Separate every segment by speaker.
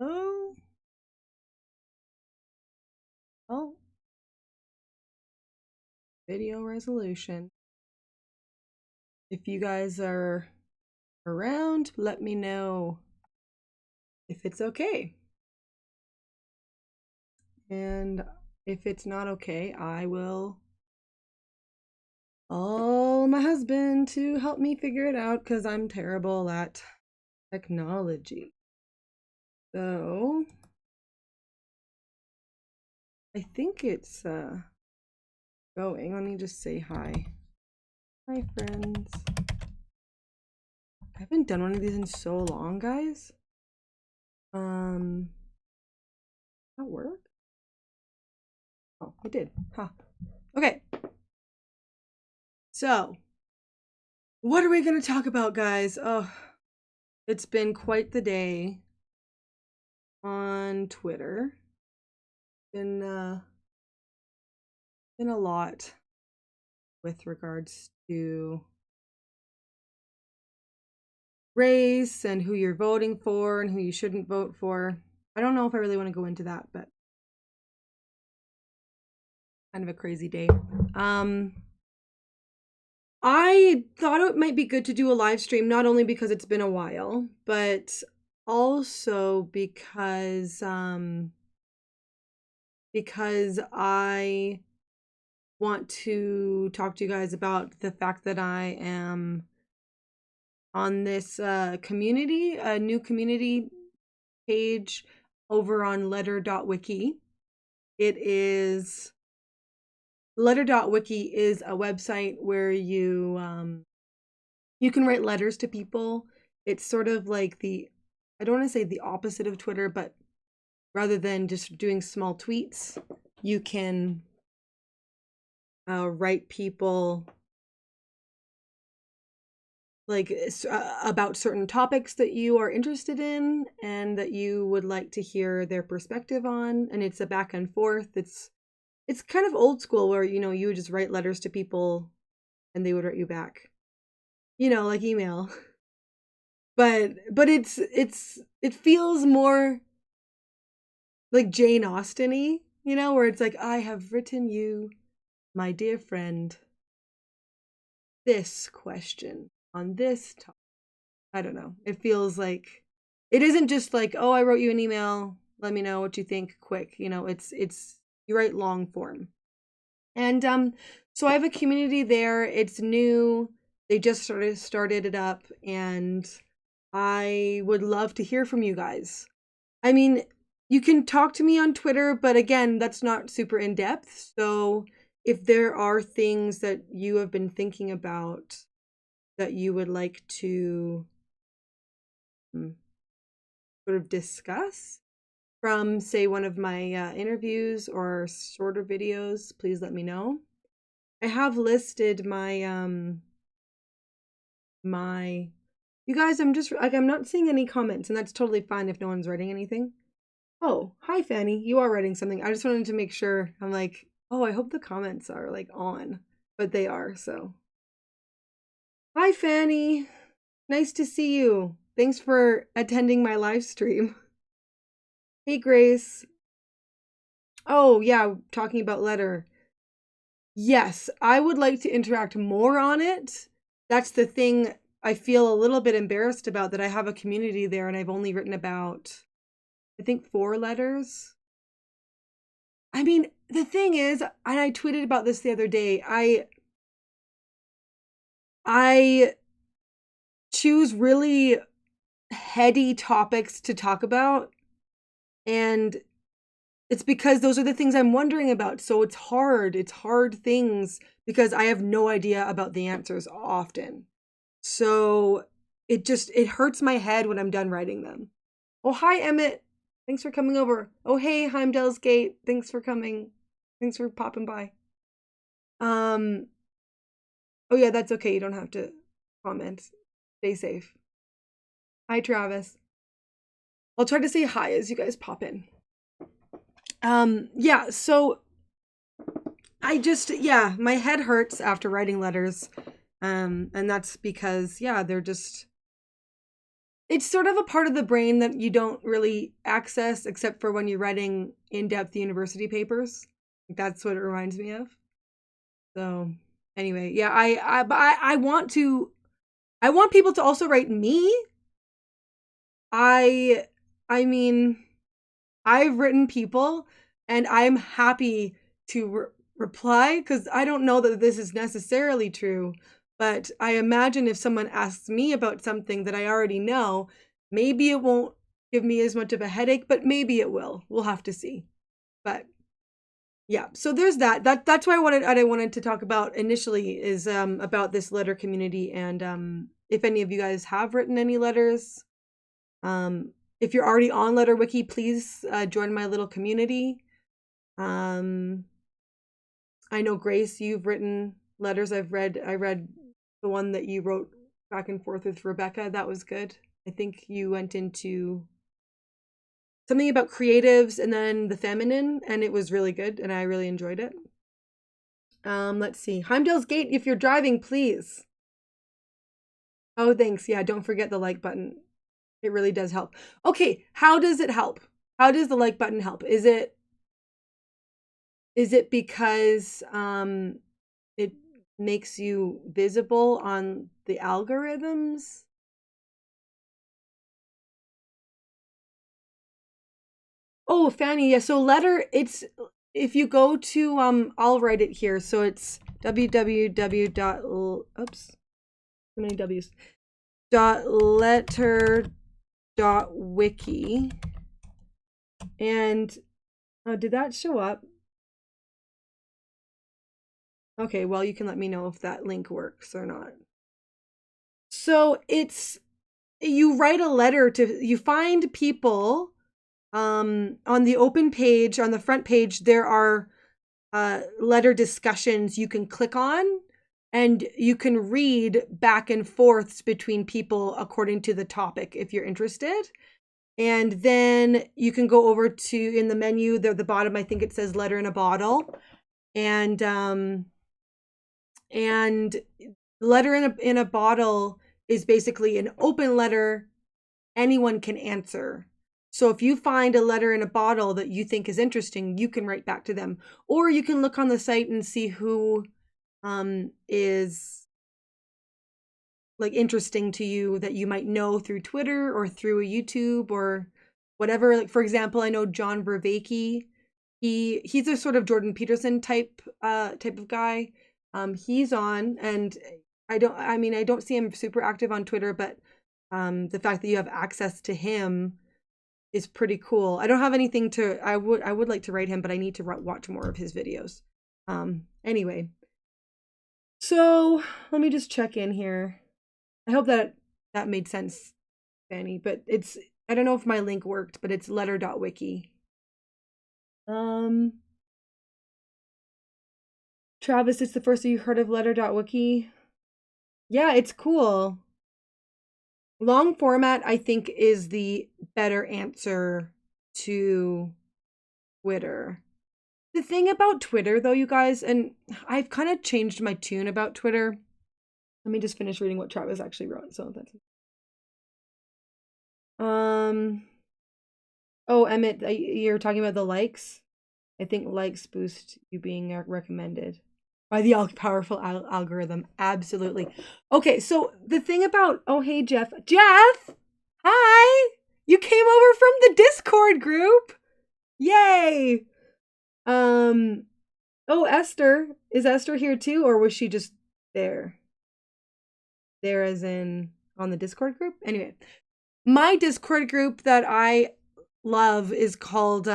Speaker 1: Oh. Oh. Video resolution. If you guys are around, let me know if it's okay. And if it's not okay, I will call my husband to help me figure it out because I'm terrible at technology. So I think it's going. Let me just say hi. Hi, friends. I haven't done one of these in so long, guys. That work? Oh, it did. Huh. Okay. So, what are we gonna talk about, guys? Oh, it's been quite the day on Twitter. Been a lot with regards to race and who you're voting for and who you shouldn't vote for. I don't know if I really want to go into that, but kind of a crazy day. I thought it might be good to do a live stream, not only because it's been a while, but also because I want to talk to you guys about the fact that I am on this community, a new community page over on letter.wiki. It is letter.wiki is a website where you can write letters to people. It's sort of like I don't want to say the opposite of Twitter, but rather than just doing small tweets, you can write people like about certain topics that you are interested in and that you would like to hear their perspective on, and it's a back and forth. It's kind of old school where you would just write letters to people and they would write you back, like email. But it feels more like Jane Austen-y, where it's like, I have written you, my dear friend, this question on this topic. I don't know. It feels like it isn't just like, oh, I wrote you an email, let me know what you think quick. It's you write long form. And so I have a community there. It's new. They just started it up, and I would love to hear from you guys. I mean, you can talk to me on Twitter, but again, that's not super in depth. So if there are things that you have been thinking about that you would like to sort of discuss from, say, one of my interviews or shorter videos, please let me know. I have listed my you guys, I'm just like, I'm not seeing any comments, and that's totally fine if no one's writing anything. Oh, hi Fanny, you are writing something. I just wanted to make sure. I'm like, oh, I hope the comments are like on, but they are. So hi Fanny, nice to see you. Thanks for attending my live stream. Hey Grace. Oh yeah, talking about letter. Yes, I would like to interact more on it. That's the thing I feel a little bit embarrassed about, that I have a community there and I've only written about, I think, 4 letters. I mean, the thing is, and I tweeted about this the other day, I choose really heady topics to talk about, and it's because those are the things I'm wondering about. So it's hard things because I have no idea about the answers often. So it hurts my head when I'm done writing them. Oh, hi Emmett, thanks for coming over. Oh, hey Heimdall's Gate, thanks for coming, thanks for popping by. Oh yeah, that's okay, you don't have to comment. Stay safe. Hi Travis. I'll try to say hi as you guys pop in. Yeah, so my head hurts after writing letters. And that's because, yeah, they're just, it's sort of a part of the brain that you don't really access except for when you're writing in-depth university papers. That's what it reminds me of. So anyway, yeah, I want to, I want people to also write me. I I mean, I've written people and I'm happy to reply because I don't know that this is necessarily true, but I imagine if someone asks me about something that I already know, maybe it won't give me as much of a headache, but maybe it will. We'll have to see. But yeah, so there's that. That's why I wanted to talk about initially is about this letter community and if any of you guys have written any letters. If you're already on letter wiki, please join my little community. I know Grace, you've written letters. I read the one that you wrote back and forth with Rebecca. That was good. I think you went into something about creatives and then the feminine, and it was really good, and I really enjoyed it. Let's see. Heimdall's Gate, if you're driving, please. Oh, thanks. Yeah, don't forget the like button. It really does help. Okay, how does it help? How does the like button help? Is it because it makes you visible on the algorithms? Oh, Fanny, yeah. So letter, it's if you go to I'll write it here. So it's www. Oops, too many W's. .letter.wiki. And did that show up? Okay, well, you can let me know if that link works or not. So it's, you write a letter to, you find people on the open page, on the front page, there are letter discussions you can click on and you can read back and forths between people according to the topic if you're interested. And then you can go over to, in the menu, the bottom, I think it says letter in a bottle. And letter in a bottle is basically an open letter anyone can answer. So if you find a letter in a bottle that you think is interesting, you can write back to them. Or you can look on the site and see who is like interesting to you that you might know through Twitter or through a YouTube or whatever. Like for example, I know John Vervaeke. He's a sort of Jordan Peterson type of guy. He's on, and I don't see him super active on Twitter, but the fact that you have access to him is pretty cool. I don't have anything to, I would like to write him, but I need to watch more of his videos. Anyway, so let me just check in here. I hope that made sense, Fanny, but it's, I don't know if my link worked, but it's letter.wiki. Travis, it's the first you heard of letter.wiki. Yeah, it's cool. Long format, I think, is the better answer to Twitter. The thing about Twitter, though, you guys, and I've kind of changed my tune about Twitter. Let me just finish reading what Travis actually wrote. So that's oh, Emmett, you're talking about the likes. I think likes boost you being recommended by the all-powerful algorithm. Absolutely. Okay, so the thing about, oh, hey, Jeff. Jeff! Hi! You came over from the Discord group! Yay! Oh, Esther. Is Esther here too, or was she just there? There as in on the Discord group? Anyway, my Discord group that I love is called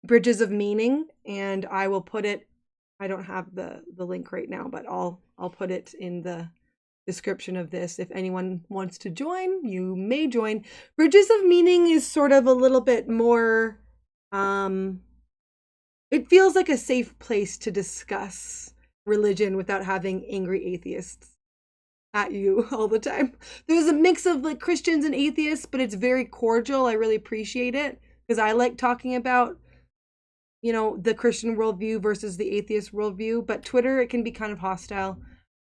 Speaker 1: Bridges of Meaning, and I will put it, I don't have the link right now, but I'll put it in the description of this. If anyone wants to join, you may join. Bridges of Meaning is sort of a little bit more it feels like a safe place to discuss religion without having angry atheists at you all the time. There's a mix of like Christians and atheists, but it's very cordial. I really appreciate it because I like talking about, you know, the Christian worldview versus the atheist worldview. But Twitter, it can be kind of hostile,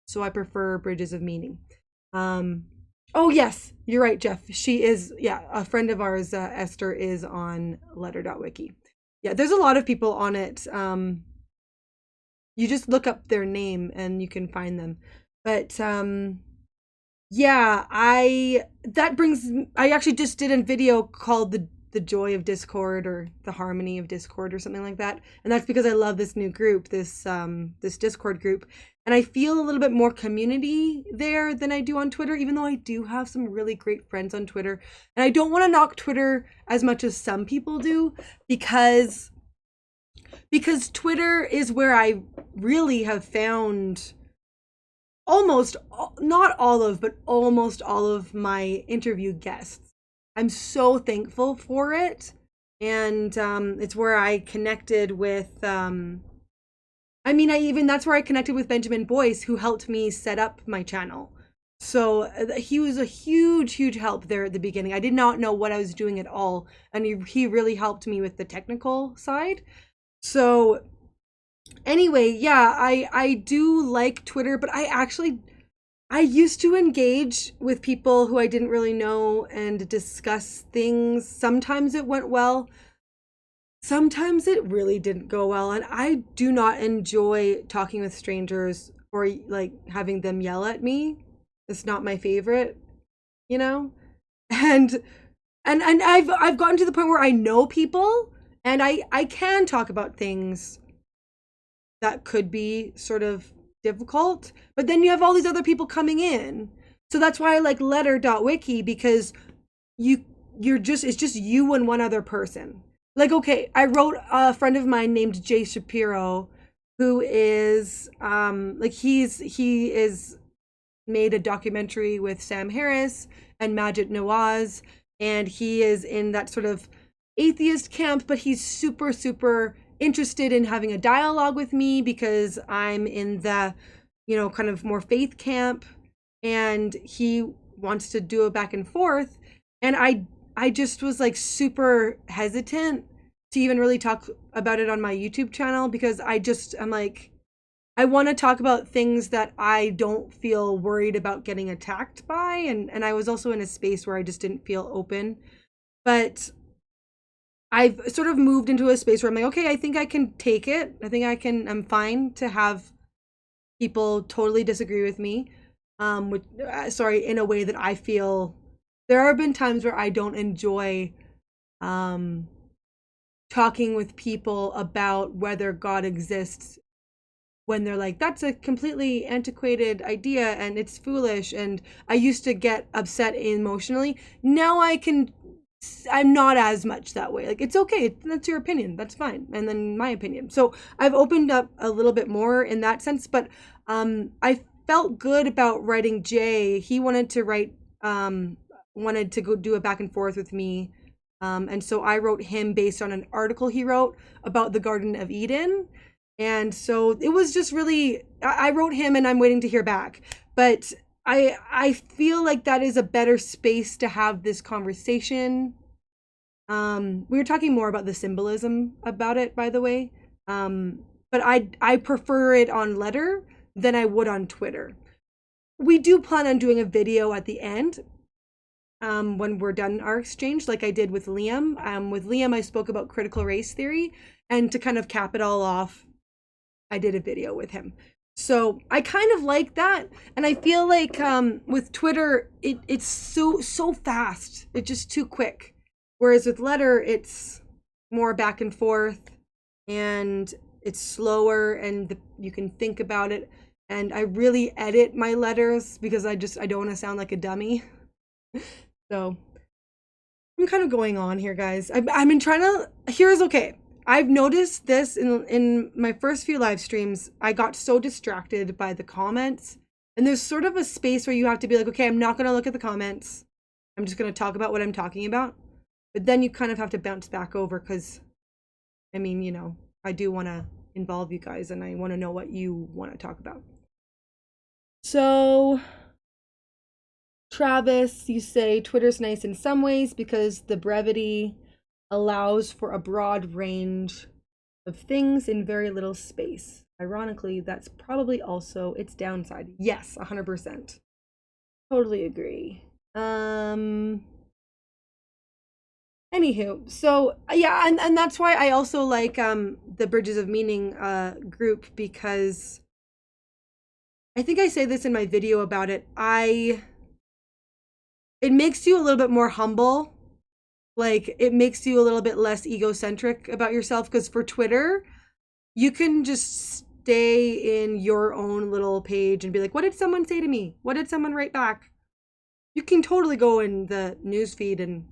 Speaker 1: so I prefer Bridges of Meaning. Oh yes, you're right, Jeff. She is, yeah, a friend of ours, Esther, is on letter.wiki. Yeah, there's a lot of people on it. You just look up their name and you can find them. But yeah, I actually just did a video called the joy of Discord, or the harmony of Discord, or something like that. And that's because I love this new group, this Discord group. And I feel a little bit more community there than I do on Twitter, even though I do have some really great friends on Twitter. And I don't want to knock Twitter as much as some people do, because Twitter is where I really have found almost, not all of, but almost all of my interview guests. I'm so thankful for it. And it's where I connected with, that's where I connected with Benjamin Boyce, who helped me set up my channel. So he was a huge, huge help there at the beginning. I did not know what I was doing at all. And he really helped me with the technical side. So anyway, yeah, I do like Twitter, but I used to engage with people who I didn't really know and discuss things. Sometimes it went well. Sometimes it really didn't go well, and I do not enjoy talking with strangers or like having them yell at me. It's not my favorite, you know? And I've gotten to the point where I know people, and I can talk about things that could be sort of difficult, but then you have all these other people coming in. So that's why I like letter.wiki, because it's just you and one other person. Like, okay, I wrote a friend of mine named Jay Shapiro, who is he is made a documentary with Sam Harris and Majid Nawaz, and he is in that sort of atheist camp, but he's super, super interested in having a dialogue with me because I'm in the, kind of more faith camp, and he wants to do a back and forth. And I just was like super hesitant to even really talk about it on my YouTube channel, because I'm like, I want to talk about things that I don't feel worried about getting attacked by. And I was also in a space where I just didn't feel open. But I've sort of moved into a space where I'm like, okay, I think I can take it. I'm fine to have people totally disagree with me. In a way that I feel, there have been times where I don't enjoy talking with people about whether God exists, when they're like, that's a completely antiquated idea and it's foolish. And I used to get upset emotionally. Now I'm not as much that way. Like, it's okay. That's your opinion. That's fine. And then my opinion. So I've opened up a little bit more in that sense, but I felt good about writing Jay. He wanted to go do a back and forth with me. And so I wrote him based on an article he wrote about the Garden of Eden. And so it was just really, I wrote him and I'm waiting to hear back. But I feel like that is a better space to have this conversation. We were talking more about the symbolism about it, by the way. But I prefer it on letter than I would on Twitter. We do plan on doing a video at the end, when we're done our exchange, like I did with Liam. With Liam, I spoke about critical race theory, and to kind of cap it all off, I did a video with him. So I kind of like that. And I feel like with Twitter, it's so fast. It's just too quick. Whereas with letter, it's more back and forth, and it's slower, and you can think about it. And I really edit my letters because I don't want to sound like a dummy. So I'm kind of going on here, guys. I've been trying to, here's okay. I've noticed this in my first few live streams. I got so distracted by the comments, and there's sort of a space where you have to be like, okay, I'm not going to look at the comments. I'm just going to talk about what I'm talking about. But then you kind of have to bounce back over, because, I do want to involve you guys, and I want to know what you want to talk about. So, Travis, you say Twitter's nice in some ways because the brevity allows for a broad range of things in very little space. Ironically, that's probably also its downside. Yes, 100%. Totally agree. Um Anywho, so yeah, and that's why I also like the Bridges of Meaning group, because I think I say this in my video about it. It makes you a little bit more humble. Like, it makes you a little bit less egocentric about yourself, because for Twitter, you can just stay in your own little page and be like, what did someone say to me? What did someone write back? You can totally go in the news feed, and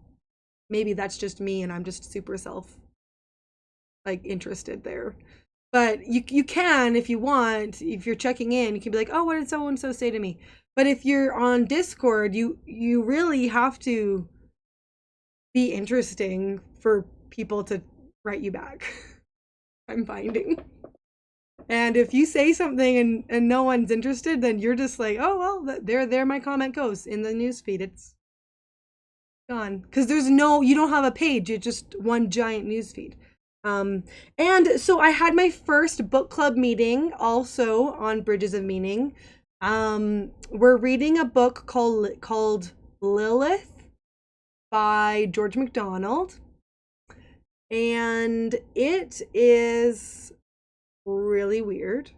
Speaker 1: maybe that's just me and I'm just super self like interested there. But you can, if you want, if you're checking in, you can be like, oh, what did so and so say to me? But if you're on Discord, you really have to be interesting for people to write you back. I'm finding. And if you say something and no one's interested, then you're just like, oh well, there my comment goes in the newsfeed. It's gone, because you don't have a page. It's just one giant newsfeed. And so I had my first book club meeting also on Bridges of Meaning. We're reading a book called Lilith by George MacDonald, and it is really weird,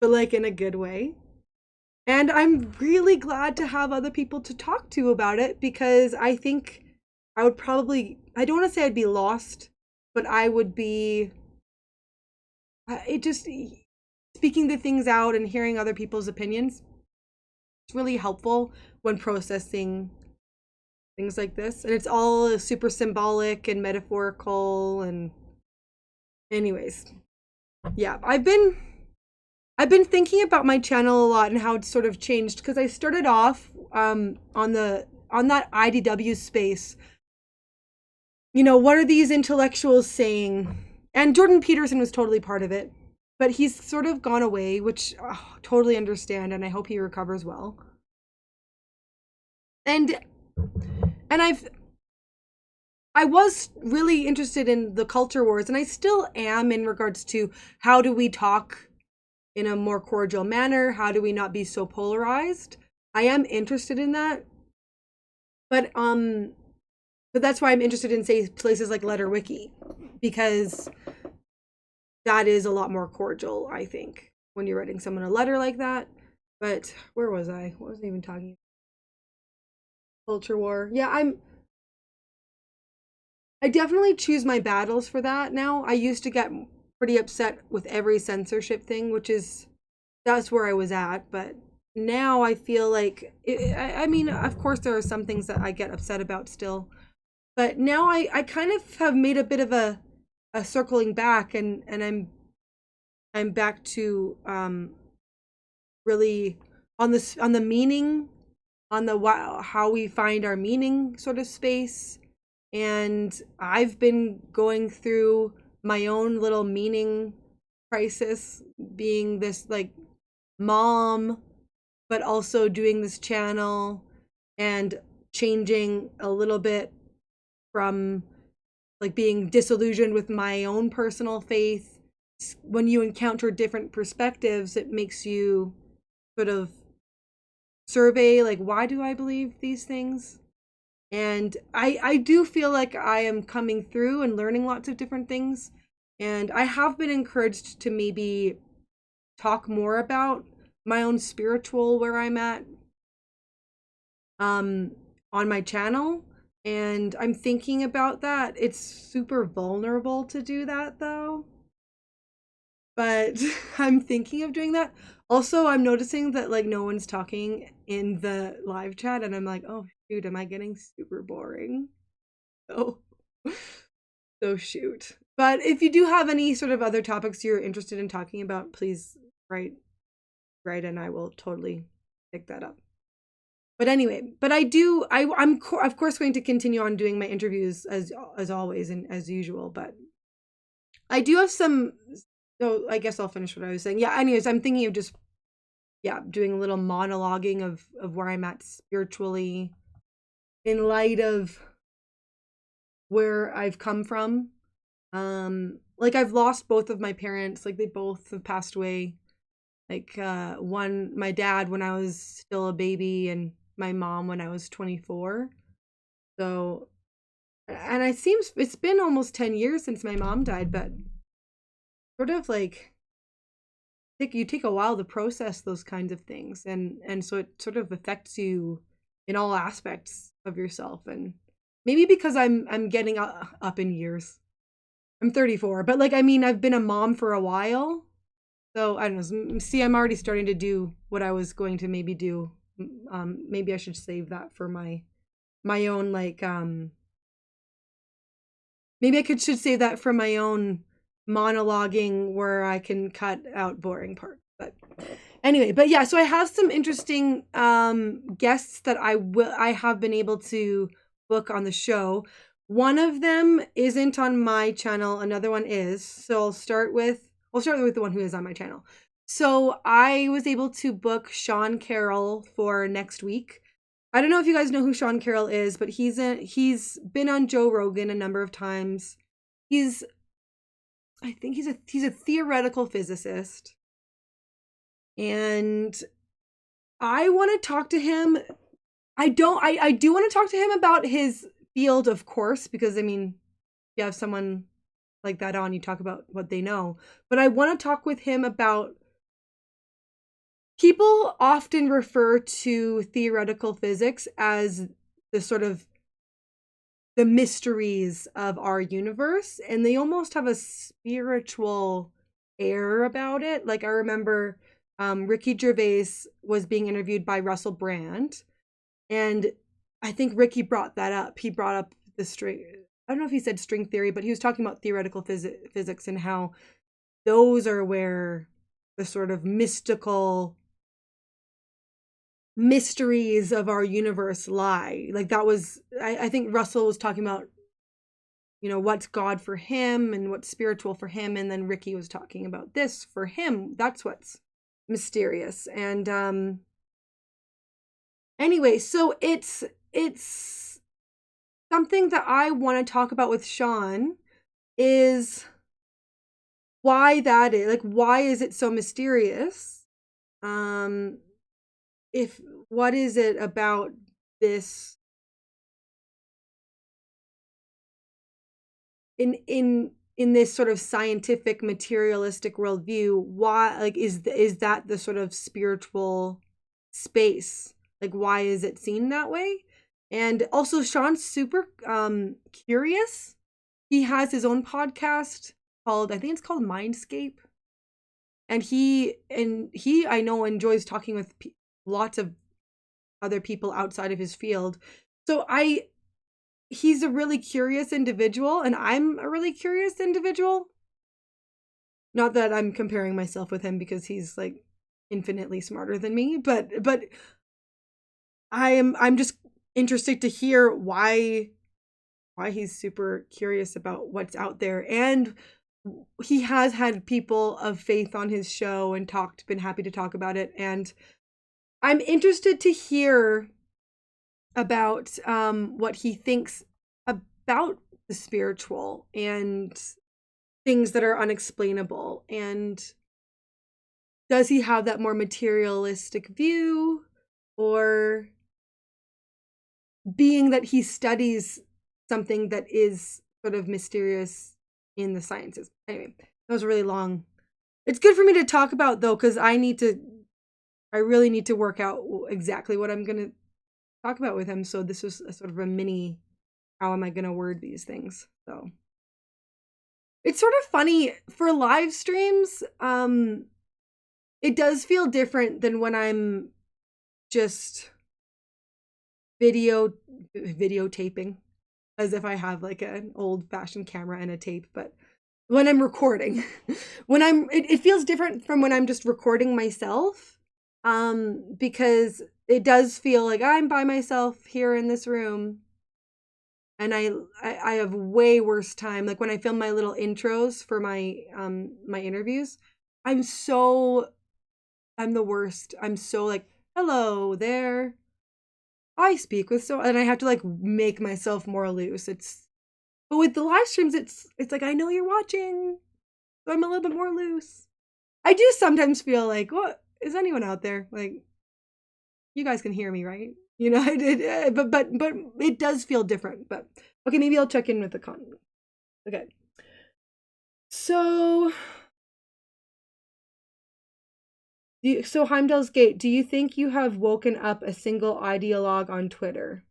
Speaker 1: but like in a good way. And I'm really glad to have other people to talk to about it, because I think I would probably, I don't want to say I'd be lost, but I would be, it just, speaking the things out and hearing other people's opinions, it's really helpful when processing things like this. And it's all super symbolic and metaphorical. And anyways, yeah, I've been thinking about my channel a lot and how it's sort of changed, because I started off on that IDW space. You know, what are these intellectuals saying? And Jordan Peterson was totally part of it, but he's sort of gone away, which totally understand, and I hope he recovers well. And I was really interested in the culture wars, and I still am, in regards to how do we talk in a more cordial manner? How do we not be so polarized? I am interested in that. But that's why I'm interested in, say, places like letter.wiki, because that is a lot more cordial, I think, when you're writing someone a letter like that. But where was I? What was I even talking about? Culture war. Yeah, I definitely choose my battles for that now. I used to get pretty upset with every censorship thing, that's where I was at. But now I feel like, I mean, of course, there are some things that I get upset about still. But now I kind of have made a bit of a circling back, and I'm back to really on the meaning, on the how we find our meaning sort of space. And I've been going through my own little meaning crisis, being this like mom, but also doing this channel and changing a little bit from like being disillusioned with my own personal faith. When you encounter different perspectives, it makes you sort of survey, like, why do I believe these things? And I do feel like I am coming through and learning lots of different things. And I have been encouraged to maybe talk more about my own spiritual, where I'm at, on my channel. And I'm thinking about that. It's super vulnerable to do that, though. But I'm thinking of doing that. Also, I'm noticing that like no one's talking in the live chat, and I'm like, oh shoot, am I getting super boring? Oh, so shoot. But if you do have any sort of other topics you're interested in talking about, please write, and I will totally pick that up. But anyway, but I'm of course going to continue on doing my interviews as always and as usual. But I do have some. So I guess I'll finish what I was saying. Yeah. Anyways, I'm thinking of just doing a little monologuing of where I'm at spiritually, in light of where I've come from. Like, I've lost both of my parents. Like, they both have passed away. Like, my dad when I was still a baby, and my mom when I was 24. So, and it's been almost 10 years since my mom died, but sort of like you take a while to process those kinds of things, and so it sort of affects you in all aspects of yourself. And maybe because I'm getting up in years. I'm 34, but like I mean I've been a mom for a while. So I don't know. See, I'm already starting to do what I was going to maybe do. Maybe I should save that for my own like maybe should save that for my own monologuing where I can cut out boring parts. But anyway, but yeah, so I have some interesting guests that I have been able to book on the show. One of them isn't on my channel, another one is. So I'll start with the one who is on my channel. So I was able to book Sean Carroll for next week. I don't know if you guys know who Sean Carroll is, but he's been on Joe Rogan a number of times. I think he's a theoretical physicist. And I want to talk to him. I do want to talk to him about his field, of course, because I mean, you have someone like that on, you talk about what they know. But I want to talk with him about, people often refer to theoretical physics as the sort of the mysteries of our universe, and they almost have a spiritual air about it. Like I remember Ricky Gervais was being interviewed by Russell Brand, and I think Ricky brought that up. He brought up the string, I don't know if he said string theory, but he was talking about theoretical physics and how those are where the sort of mystical mysteries of our universe lie. Like that was, I think Russell was talking about, you know, what's God for him and what's spiritual for him, and then Ricky was talking about this for him, that's what's mysterious. And anyway, so it's something that I want to talk about with Sean is why that is, like, why is it so mysterious? If what is it about this in this sort of scientific materialistic worldview? Why, like, is that the sort of spiritual space? Like, why is it seen that way? And also, Sean's super curious. He has his own podcast called, I think it's called Mindscape, and he I know enjoys talking with lots of other people outside of his field. So he's a really curious individual, and I'm a really curious individual. Not that I'm comparing myself with him, because he's like infinitely smarter than me, but I'm just interested to hear why he's super curious about what's out there. And he has had people of faith on his show and been happy to talk about it. And I'm interested to hear about what he thinks about the spiritual and things that are unexplainable. And does he have that more materialistic view, or being that he studies something that is sort of mysterious in the sciences? Anyway, that was really long. It's good for me to talk about, though, because I really need to work out exactly what I'm going to talk about with him. So this was a sort of a mini, how am I going to word these things? So it's sort of funny for live streams. It does feel different than when I'm just videotaping, as if I have like an old-fashioned camera and a tape. But when I'm recording, it feels different from when I'm just recording myself, because it does feel like I'm by myself here in this room, and I have way worse time. Like when I film my little intros for my my interviews, I'm the worst. I'm so like, hello there, I speak with so, and I have to like make myself more loose. But with the live streams, it's like, I know you're watching, so I'm a little bit more loose. I do sometimes feel like, what, is anyone out there? Like, you guys can hear me, right? You know, but it does feel different. But okay, maybe I'll check in with the comment. Okay. So Heimdall's Gate, do you think you have woken up a single ideologue on Twitter?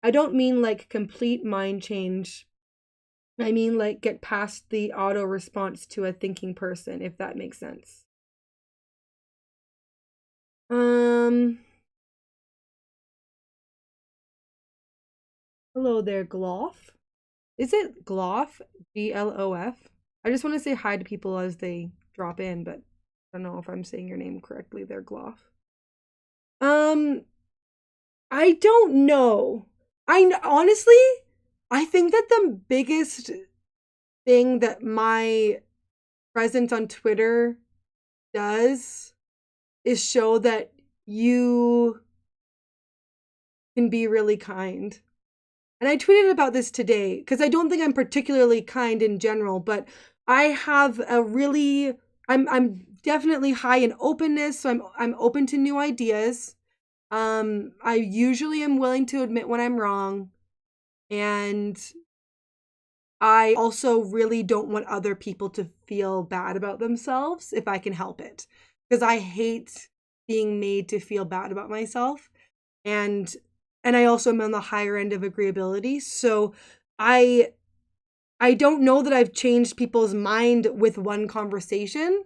Speaker 1: I don't mean like complete mind change. I mean like get past the auto response to a thinking person, if that makes sense. Hello there, Gloff. Is it Gloff? GLOF? I just want to say hi to people as they drop in, but I don't know if I'm saying your name correctly there, Gloff. I don't know. Honestly, I think that the biggest thing that my presence on Twitter does is show that you can be really kind. And I tweeted about this today because I don't think I'm particularly kind in general, but I have a really I'm definitely high in openness, so I'm open to new ideas. I usually am willing to admit when I'm wrong, and I also really don't want other people to feel bad about themselves if I can help it, because I hate being made to feel bad about myself. And I also am on the higher end of agreeability. So I don't know that I've changed people's mind with one conversation,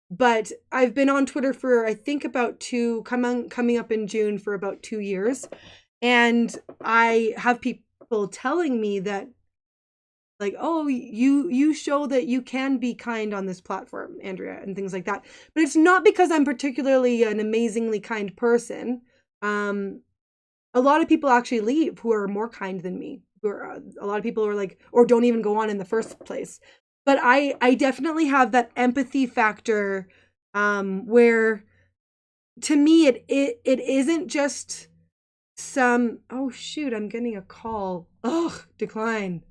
Speaker 1: but I've been on Twitter for I think about coming up in June for about 2 years. And I have people telling me that like, oh, you show that you can be kind on this platform, Andrea, and things like that. But it's not because I'm particularly an amazingly kind person. A lot of people actually leave who are more kind than me. Who are a lot of people are like, or don't even go on in the first place. But I definitely have that empathy factor, where to me it isn't just some. Oh shoot, I'm getting a call. Ugh, decline.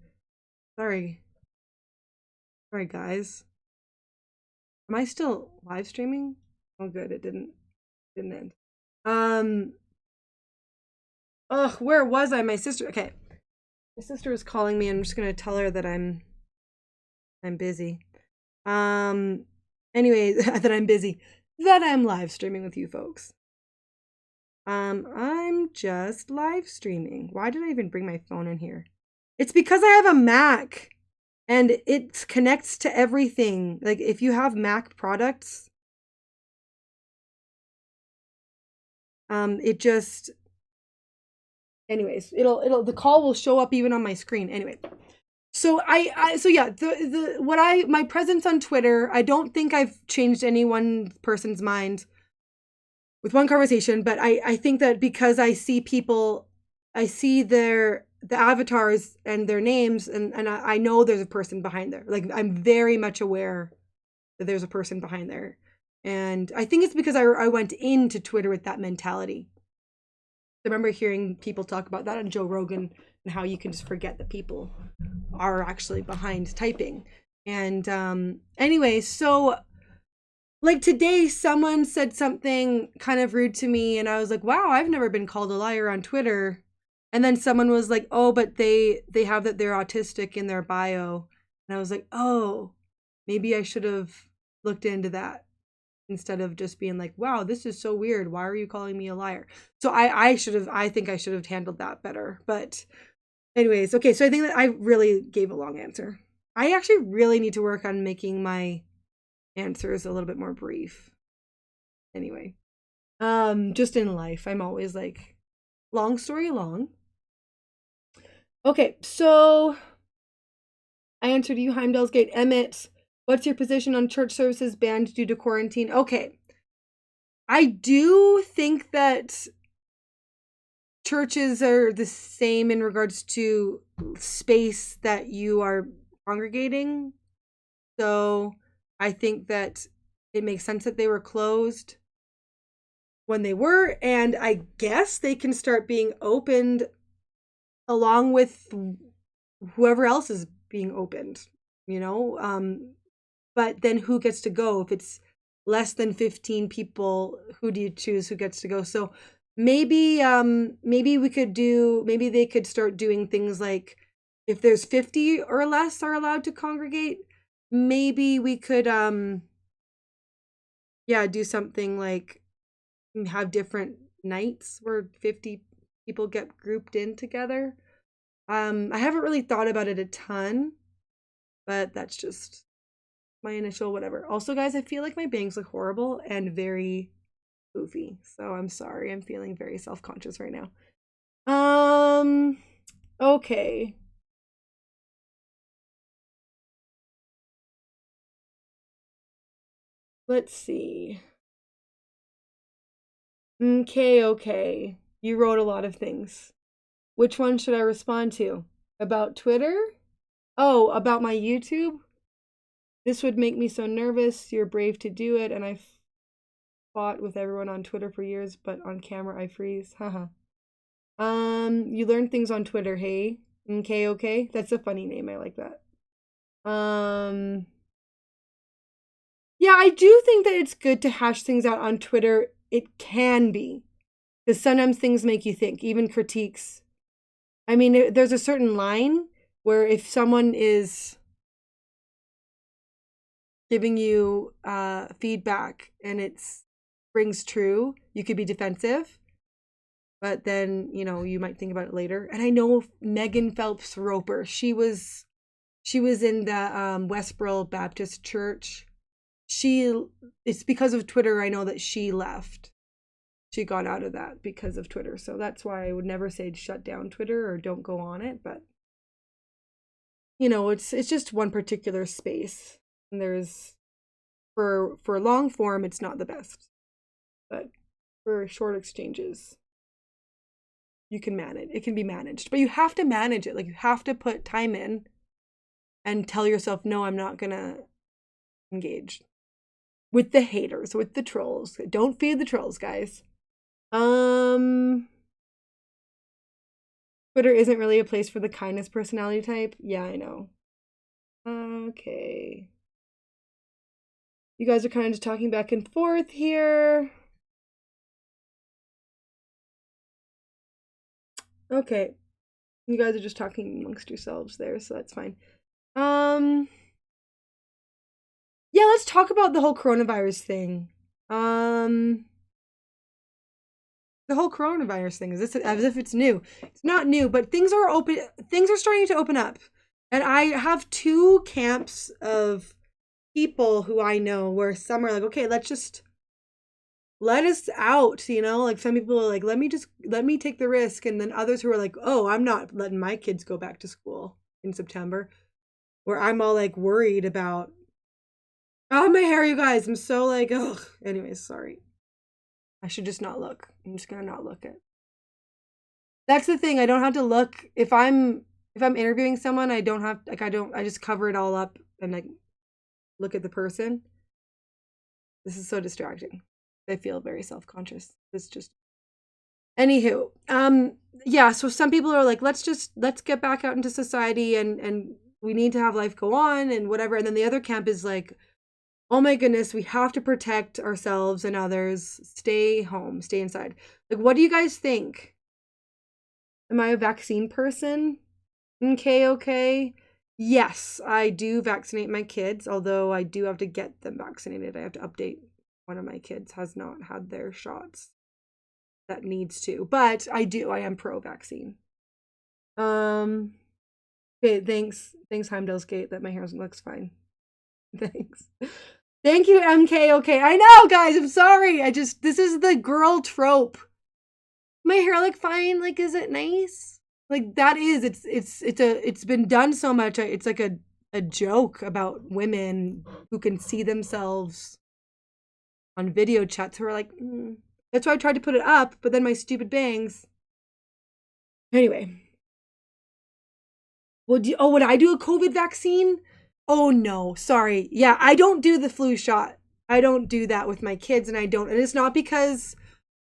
Speaker 1: Sorry. Sorry, guys. Am I still live streaming? Oh, good. It didn't end. Ugh, where was I? My sister. Okay, my sister is calling me. I'm just gonna tell her that I'm busy. Anyway, that I'm busy. That I'm live streaming with you folks. I'm just live streaming. Why did I even bring my phone in here? It's because I have a Mac. And it connects to everything. Like if you have Mac products, it just anyways, the call will show up even on my screen. Anyway. So so yeah, my presence on Twitter, I don't think I've changed any one person's mind with one conversation, but I think that because I see people, I see the avatars and their names, and I know there's a person behind there. Like I'm very much aware that there's a person behind there. And I think it's because I went into Twitter with that mentality. I remember hearing people talk about that on Joe Rogan and how you can just forget that people are actually behind typing. And anyway, so like today someone said something kind of rude to me and I was like, wow, I've never been called a liar on Twitter. And then someone was like, oh, but they have that they're autistic in their bio. And I was like, oh, maybe I should have looked into that instead of just being like, wow, this is so weird. Why are you calling me a liar? So I think I should have handled that better. But anyways, okay, so I think that I really gave a long answer. I actually really need to work on making my answers a little bit more brief. Anyway, just in life, I'm always like, long story long. Okay, so I answered you, Heimdall's Gate. Emmett, what's your position on church services banned due to quarantine? Okay, I do think that churches are the same in regards to space that you are congregating. So I think that it makes sense that they were closed when they were, and I guess they can start being opened along with whoever else is being opened, you know? But then who gets to go? If it's less than 15 people, who do you choose who gets to go? So maybe maybe they could start doing things like if there's 50 or less are allowed to congregate, maybe we could yeah, do something like have different nights where 50 people get grouped in together. I haven't really thought about it a ton, but that's just my initial whatever. Also, guys, I feel like my bangs look horrible and very goofy. So I'm sorry. I'm feeling very self-conscious right now. Okay. Let's see. Okay. You wrote a lot of things. Which one should I respond to? About Twitter? Oh, about my YouTube? This would make me so nervous. You're brave to do it, and I fought with everyone on Twitter for years, but on camera I freeze. Haha. You learn things on Twitter, hey? Okay. That's a funny name. I like that. Yeah, I do think that it's good to hash things out on Twitter. It can be. Because sometimes things make you think, even critiques. I mean, there's a certain line where if someone is giving you feedback and it rings true, you could be defensive. But then, you might think about it later. And I know Megan Phelps Roper, she was in the Westboro Baptist Church. It's because of Twitter I know that she left. She got out of that because of Twitter. So that's why I would never say shut down Twitter or don't go on it, but it's just one particular space. And there's for long form it's not the best. But for short exchanges it can be managed. But you have to manage it. Like you have to put time in and tell yourself, no, I'm not gonna engage with the haters, with the trolls. Don't feed the trolls, guys. Twitter isn't really a place for the kindness personality type. Yeah, I know. Okay. You guys are kind of just talking back and forth here. Okay. You guys are just talking amongst yourselves there, so that's fine. Yeah, let's talk about the whole coronavirus thing. The whole coronavirus thing is this as if it's new. It's not new, but things are starting to open up. And I have two camps of people who I know where some are like, okay, let us out, like some people are like, let me take the risk. And then others who are like, oh, I'm not letting my kids go back to school in September, where I'm all like worried about, oh, my hair, you guys. I'm so like, ugh. Anyways, sorry. I should just not look. I'm just gonna not look at. That's the thing. I don't have to look if I'm interviewing someone. I don't have I just cover it all up and like look at the person. This is so distracting. I feel very self-conscious. It's just anywho. Yeah, so some people are like, let's get back out into society and we need to have life go on and whatever. And then the other camp is like, oh my goodness, we have to protect ourselves and others. Stay home, stay inside. Like, what do you guys think? Am I a vaccine person? Okay. Yes, I do vaccinate my kids, although I do have to get them vaccinated. I have to update. One of my kids has not had their shots. That needs to. But I am pro-vaccine. Okay, thanks, Heimdallsgate, that my hair looks fine. Thanks. Thank you, MK. Okay, I know, guys. I'm sorry. This is the girl trope. My hair look fine. Like, is it nice? Like that is. It's been done so much. It's like a joke about women who can see themselves on video chats who are like, That's why I tried to put it up, but then my stupid bangs. Anyway. Well, would I do a COVID vaccine? Oh no, sorry. Yeah, I don't do the flu shot. I don't do that with my kids, and and it's not because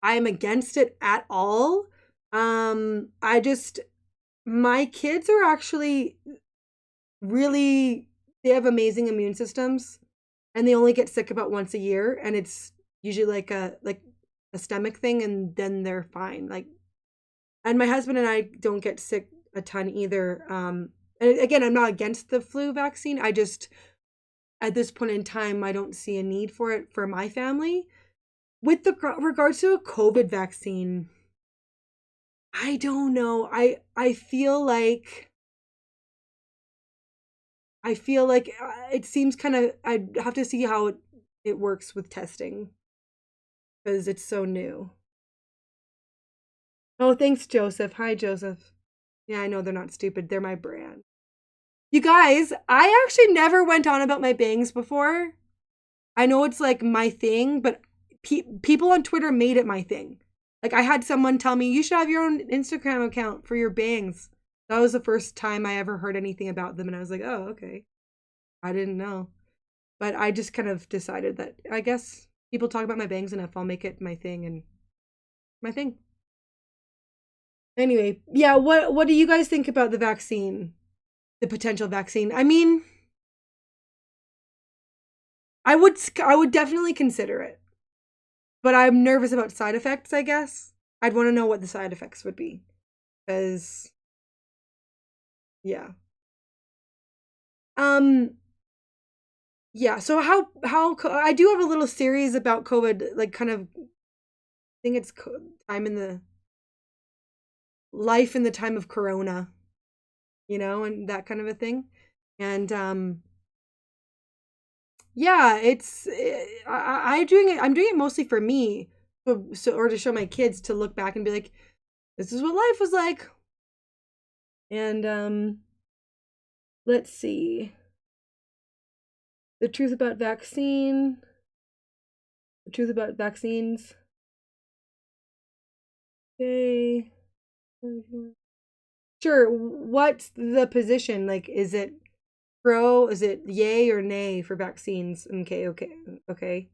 Speaker 1: I am against it at all. My kids are actually really, they have amazing immune systems, and they only get sick about once a year, and it's usually like a stomach thing and then they're fine. Like, and my husband and I don't get sick a ton either. And again, I'm not against the flu vaccine. I just, at this point in time, I don't see a need for it for my family. With the regards to a COVID vaccine, I don't know. I feel like it seems kind of, I'd have to see how it works with testing because it's so new. Oh, thanks, Joseph. Hi, Joseph. Yeah, I know they're not stupid. They're my brand. You guys, I actually never went on about my bangs before. I know it's like my thing, but people on Twitter made it my thing. Like I had someone tell me, you should have your own Instagram account for your bangs. That was the first time I ever heard anything about them. And I was like, oh, okay. I didn't know. But I just kind of decided that I guess people talk about my bangs enough. I'll make it my thing and my thing. Anyway, yeah, what do you guys think about the vaccine? The potential vaccine? I mean, I would definitely consider it. But I'm nervous about side effects, I guess. I'd want to know what the side effects would be. Cuz yeah. Um yeah, so how I do have a little series about COVID, like kind of I think it's time in the life in the time of corona, and that kind of a thing. And yeah, I'm doing it mostly for me, or to show my kids to look back and be like, this is what life was like. And let's see. The truth about vaccines. Okay. Sure. What's the position? Like, is it pro? Is it yay or nay for vaccines? Okay, okay, okay.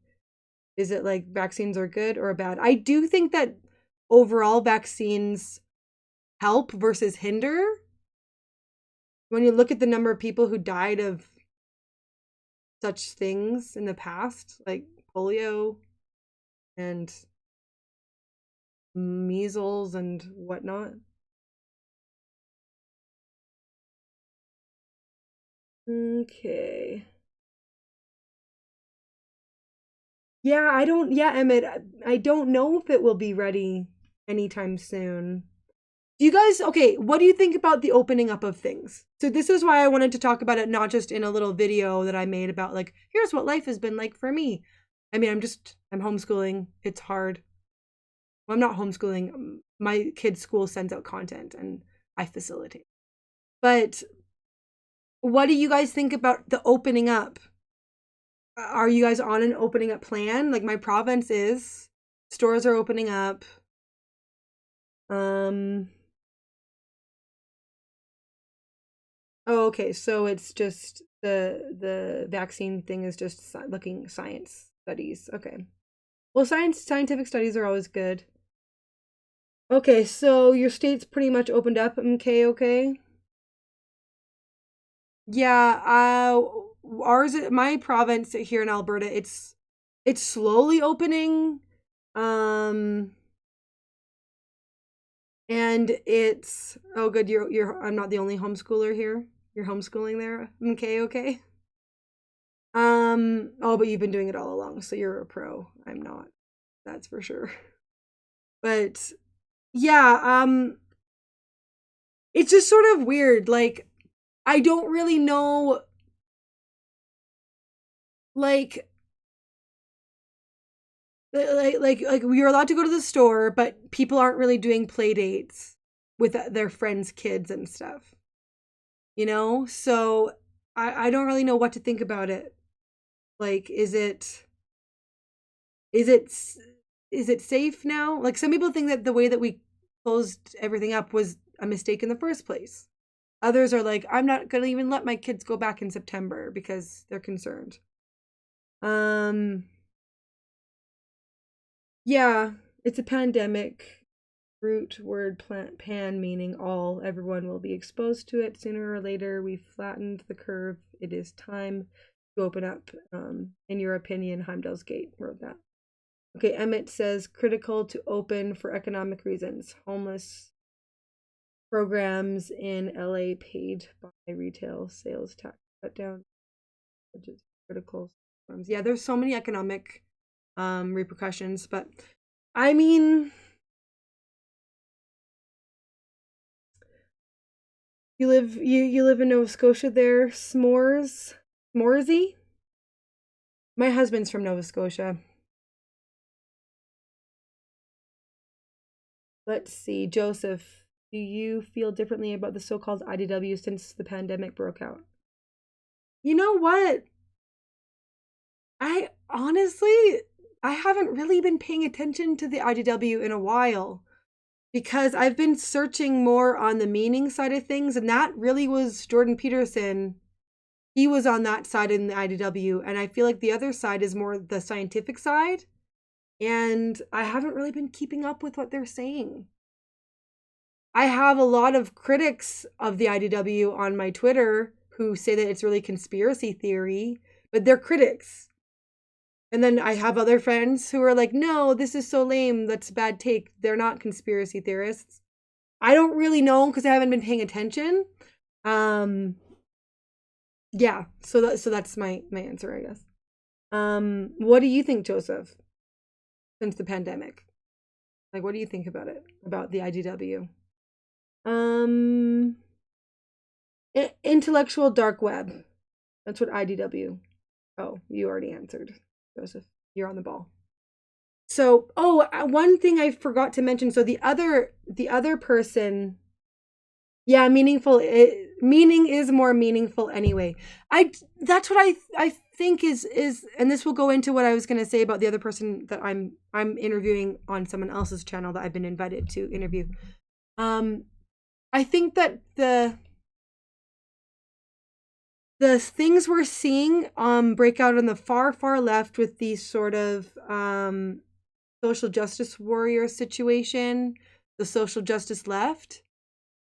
Speaker 1: Is it like vaccines are good or bad? I do think that overall vaccines help versus hinder. When you look at the number of people who died of such things in the past, like polio and measles and whatnot. Okay. Yeah, Emmett, I don't know if it will be ready anytime soon. Do you guys, okay, what do you think about the opening up of things? So this is why I wanted to talk about it, not just in a little video that I made about like, here's what life has been like for me. I mean, I'm homeschooling. It's hard. Well, I'm not homeschooling. My kid's school sends out content and I facilitate. But what do you guys think about the opening up? Are you guys on an opening up plan? Like my province is. Stores are opening up. Oh, okay. So it's just the vaccine thing is just looking science studies. Okay. Well, scientific studies are always good. Okay, so your state's pretty much opened up. Okay, okay. Yeah, my province here in Alberta, it's slowly opening. Um and it's oh good, you're I'm not the only homeschooler here. You're homeschooling there. Okay, okay. Oh, but you've been doing it all along, so you're a pro. I'm not. That's for sure. But yeah, it's just sort of weird. Like I don't really know like like we were allowed to go to the store, but people aren't really doing play dates with their friends' kids and stuff. So I don't really know what to think about it. Like, is it is it safe now? Like some people think that the way that we closed everything up was a mistake in the first place. Others are like, I'm not gonna even let my kids go back in September because they're concerned. Um, yeah, it's a pandemic. Root word plant pan meaning all. Everyone will be exposed to it sooner or later. We've flattened the curve. It is time to open up. In your opinion, Heimdall's Gate wrote that. Okay, Emmett says critical to open for economic reasons. Homeless programs in LA paid by retail sales tax cut down, which is critical. Yeah, there's so many economic repercussions, but I mean, you live in Nova Scotia there, S'moresy? My husband's from Nova Scotia. Let's see, Joseph, do you feel differently about the so-called IDW since the pandemic broke out? You know what? I honestly, I haven't really been paying attention to the IDW in a while because I've been searching more on the meaning side of things, and that really was Jordan Peterson. He was on that side in the IDW, and I feel like the other side is more the scientific side, and I haven't really been keeping up with what they're saying. I have a lot of critics of the IDW on my Twitter who say that it's really conspiracy theory, but they're critics. And then I have other friends who are like, no, this is so lame. That's a bad take. They're not conspiracy theorists. I don't really know because I haven't been paying attention. Yeah, so that's my answer, I guess. What do you think, Joseph, since the pandemic? Like, what do you think about it, about the IDW? Intellectual dark web. That's what IDW. Oh, you already answered, Joseph. You're on the ball. So, one thing I forgot to mention. So the other person, yeah, meaningful. Meaning is more meaningful anyway. That's what I think is, and this will go into what I was going to say about the other person that I'm interviewing on someone else's channel that I've been invited to interview. I think that the things we're seeing break out on the far left with these sort of social justice warrior situation, the social justice left,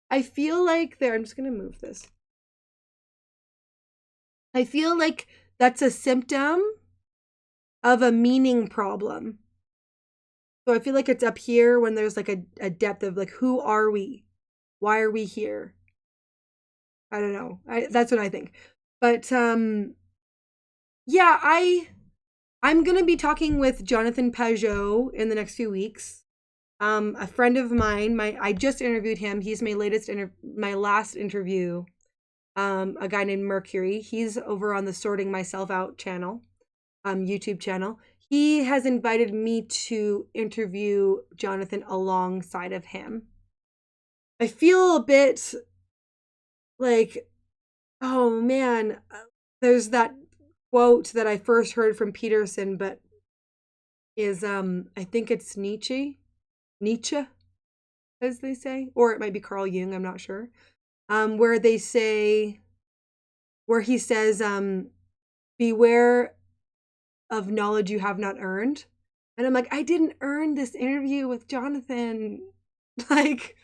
Speaker 1: I feel like I'm just going to move this. I feel like that's a symptom of a meaning problem. So I feel like it's up here when there's like a depth of like, who are we? Why are we here? I don't know. That's what I think. But yeah, I'm going to be talking with Jonathan Pajot in the next few weeks. A friend of mine, I just interviewed him. He's my last interview. A guy named Mercury. He's over on the Sorting Myself Out channel, YouTube channel. He has invited me to interview Jonathan alongside of him. I feel a bit like, oh man, there's that quote that I first heard from Peterson, but is I think it's Nietzsche, as they say, or it might be Carl Jung, I'm not sure. Where he says, beware of knowledge you have not earned. And I'm like, I didn't earn this interview with Jonathan. Like,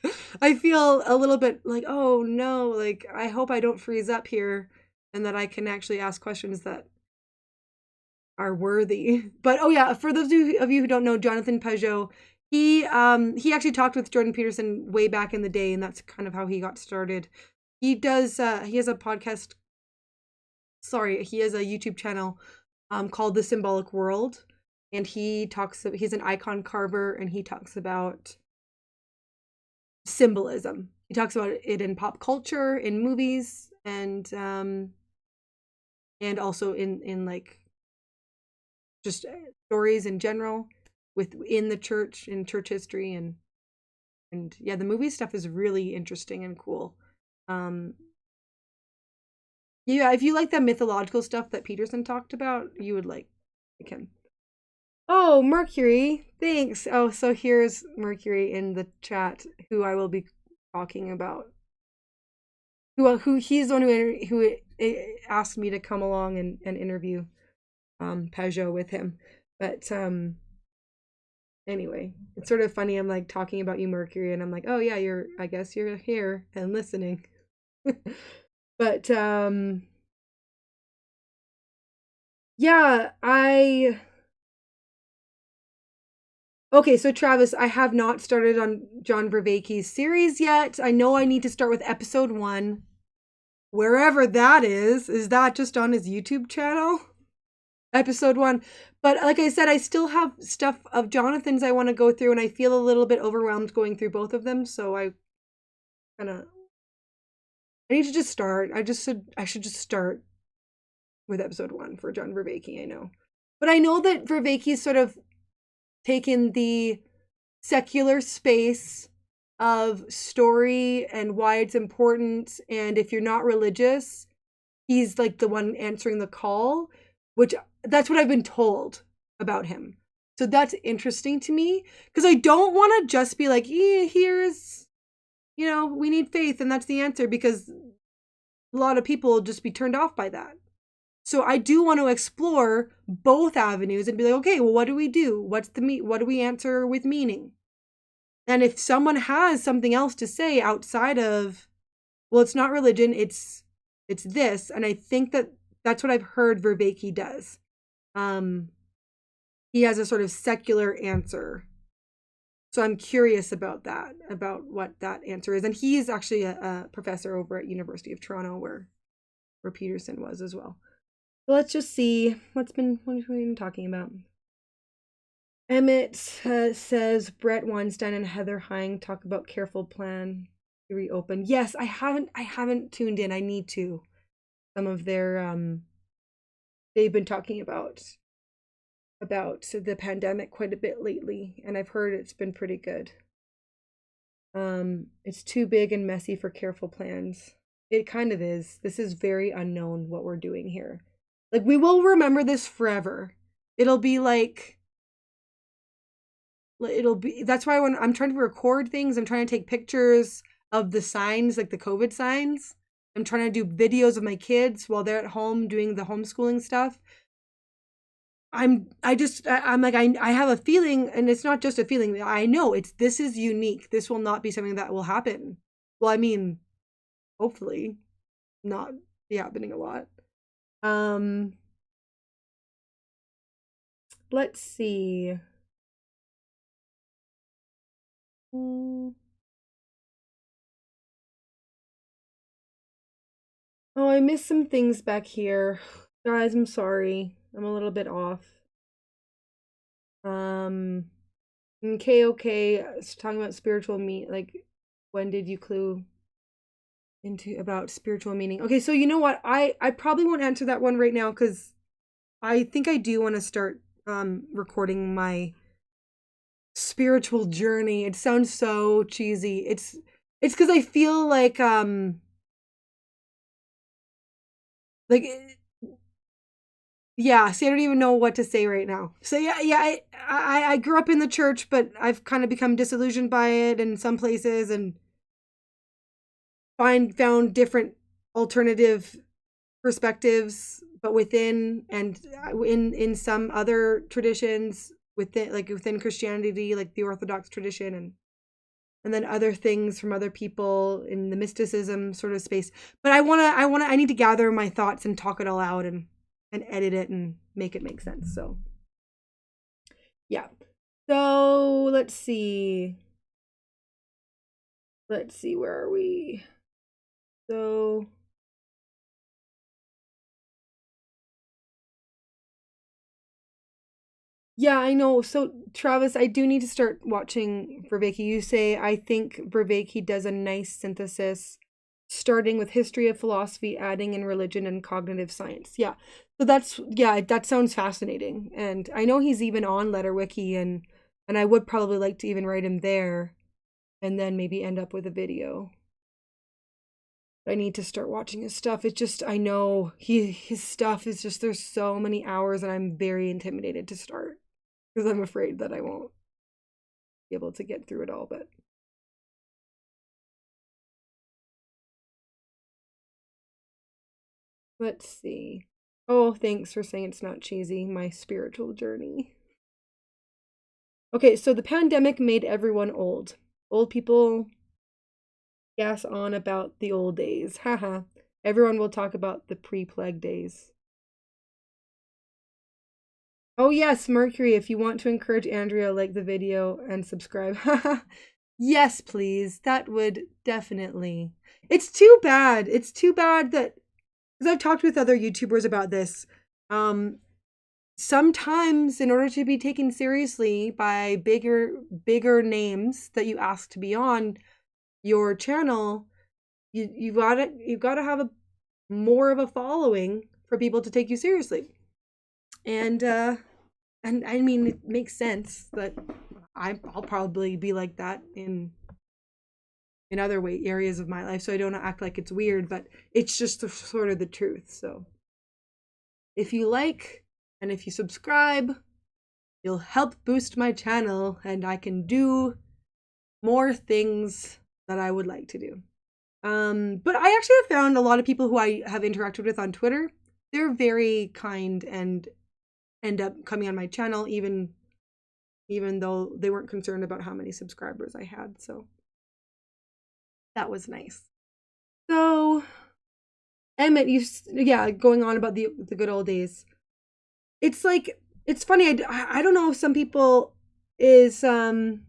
Speaker 1: I feel a little bit like, oh no, like, I hope I don't freeze up here and that I can actually ask questions that are worthy. But oh yeah, for those of you who don't know, Jonathan Pajot, he actually talked with Jordan Peterson way back in the day, and that's kind of how he got started. He has a podcast. Sorry, he has a YouTube channel called The Symbolic World, and he's an icon carver, and he talks about symbolism. He talks about it in pop culture, in movies, and also in like just stories in general within the church, in church history, and yeah, the movie stuff is really interesting and cool. Yeah, if you like that mythological stuff that Peterson talked about, you would like him. Oh, Mercury, thanks. Oh, so here's Mercury in the chat, who I will be talking about. Who he's the one who asked me to come along and interview Pajot with him. But anyway, it's sort of funny. I'm like talking about you, Mercury, and I'm like, oh yeah, I guess you're here and listening. But yeah, Okay, so Travis, I have not started on John Vervaeke's series yet. I know I need to start with episode 1. Wherever that is. Is that just on his YouTube channel? Episode 1. But like I said, I still have stuff of Jonathan's I want to go through, and I feel a little bit overwhelmed going through both of them, so I need to just start. I should just start with episode 1 for John Vervaeke, I know. But I know that Vervaeke's sort of taken the secular space of story and why it's important, and if you're not religious, he's like the one answering the call, which that's what I've been told about him. So that's interesting to me because I don't want to just be like, here's, we need faith and that's the answer, because a lot of people will just be turned off by that. So I do want to explore both avenues and be like, okay, well, what do we do? What do we answer with meaning? And if someone has something else to say outside of, well, it's not religion, it's this, and I think that's what I've heard Vervaeke does. He has a sort of secular answer. So I'm curious about that, about what that answer is. And he's actually a professor over at University of Toronto where Peterson was as well. So let's just see what have we been talking about. Emmett says Brett Weinstein and Heather Hine talk about careful plan to reopen. Yes, I haven't tuned in. I need to. Some of their they've been talking about the pandemic quite a bit lately, and I've heard it's been pretty good. It's too big and messy for careful plans. It kind of is. This is very unknown what we're doing here. Like, we will remember this forever. It'll be that's why when I'm trying to record things, I'm trying to take pictures of the signs, like the COVID signs. I'm trying to do videos of my kids while they're at home doing the homeschooling stuff. I'm like, I have a feeling, and it's not just a feeling. I know this is unique. This will not be something that will happen. Well, I mean, hopefully not be happening a lot. Let's see. Oh, I missed some things back here. Guys, I'm sorry. I'm a little bit off. Okay, talking about spiritual like, when did you clue into about spiritual meaning? Okay, so you know what? I probably won't answer that one right now because I think I do want to start recording my spiritual journey. It sounds so cheesy. It's because I feel like yeah, see, I don't even know what to say right now. So yeah, I grew up in the church, but I've kind of become disillusioned by it in some places, and found different alternative perspectives, but within and in some other traditions within Christianity, like the Orthodox tradition, and then other things from other people in the mysticism sort of space. But I need to gather my thoughts and talk it all out and edit it and make it make sense. So yeah. So let's see, where are we? So yeah, I know. So Travis, I do need to start watching Vervaeke. You say I think Vervaeke does a nice synthesis, starting with history of philosophy, adding in religion and cognitive science. Yeah. So that sounds fascinating. And I know he's even on letter.wiki, and I would probably like to even write him there and then maybe end up with a video. I need to start watching his stuff. It's just, I know his stuff is just, there's so many hours, and I'm very intimidated to start because I'm afraid that I won't be able to get through it all. But let's see. Oh, thanks for saying it's not cheesy. My spiritual journey. Okay, so the pandemic made everyone old. Old people gas on about the old days. Haha. Everyone will talk about the pre-plague days. Oh yes, Mercury, if you want to encourage Andrea, like the video and subscribe. Yes, please. That would definitely. It's too bad. It's too bad that, because I've talked with other YouTubers about this. Sometimes in order to be taken seriously by bigger names that you ask to be on your channel, you've gotta have a more of a following for people to take you seriously. And I mean, it makes sense that I'll probably be like that in other areas of my life, so I don't act like it's weird, but it's just sort of the truth. So if you like and if you subscribe, you'll help boost my channel and I can do more things that I would like to do. But I actually have found a lot of people who I have interacted with on Twitter. They're very kind and end up coming on my channel even though they weren't concerned about how many subscribers I had. So that was nice. So Emmett, going on about the good old days. It's like, it's funny. I don't know if some people is I don't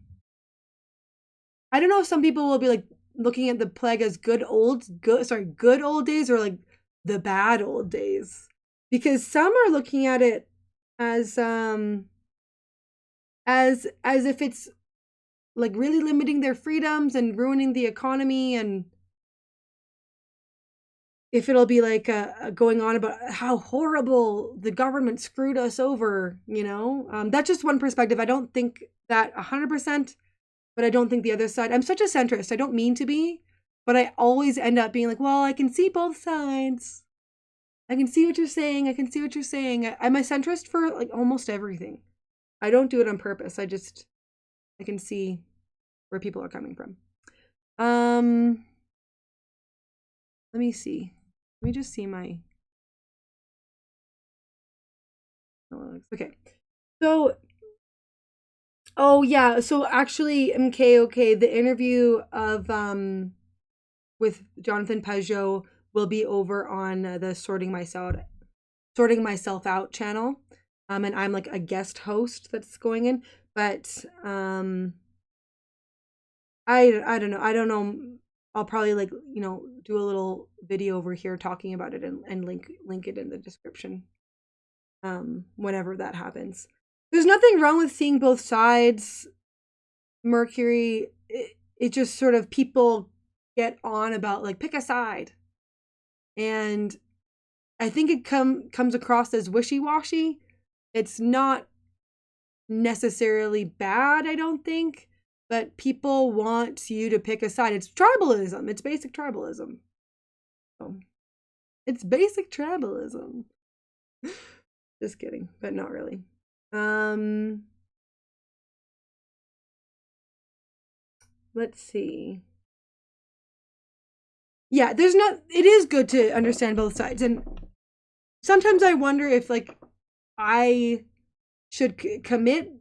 Speaker 1: know if some people will be like looking at the plague as good old days, or like the bad old days, because some are looking at it as if it's like really limiting their freedoms and ruining the economy, and if it'll be like going on about how horrible the government screwed us over, that's just one perspective. I don't think that 100%, but I don't think the other side. I'm such a centrist. I don't mean to be, but I always end up being like, well, I can see both sides. I can see what you're saying. I can see what you're saying. I'm a centrist for like almost everything. I don't do it on purpose. I can see where people are coming from. Let me see. Let me just see my. Okay. So, oh yeah. So actually, okay, the interview of with Jonathan Peugeot will be over on the Sorting Myself Out channel. And I'm like a guest host that's going in, but I don't know. I don't know. I'll probably do a little video over here talking about it and link it in the description. Whenever that happens. There's nothing wrong with seeing both sides. Mercury, it just sort of, people get on about like pick a side. And I think it comes across as wishy-washy. It's not necessarily bad, I don't think, but people want you to pick a side. It's tribalism. It's basic tribalism. So, it's basic tribalism. Just kidding, but not really. Let's see. Yeah, it is good to understand both sides. And sometimes I wonder if like I should commit,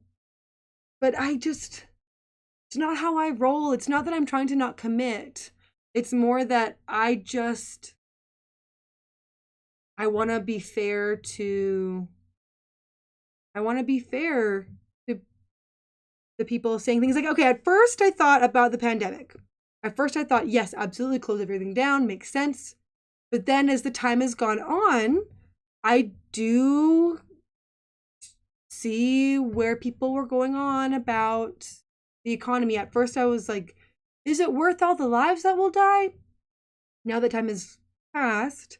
Speaker 1: but it's not how I roll. It's not that I'm trying to not commit. It's more that I want to be fair to the people saying things like, okay, at first I thought about the pandemic. At first I thought, yes, absolutely, close everything down, makes sense. But then as the time has gone on, I do see where people were going on about the economy. At first I was like, is it worth all the lives that will die? Now that time has passed,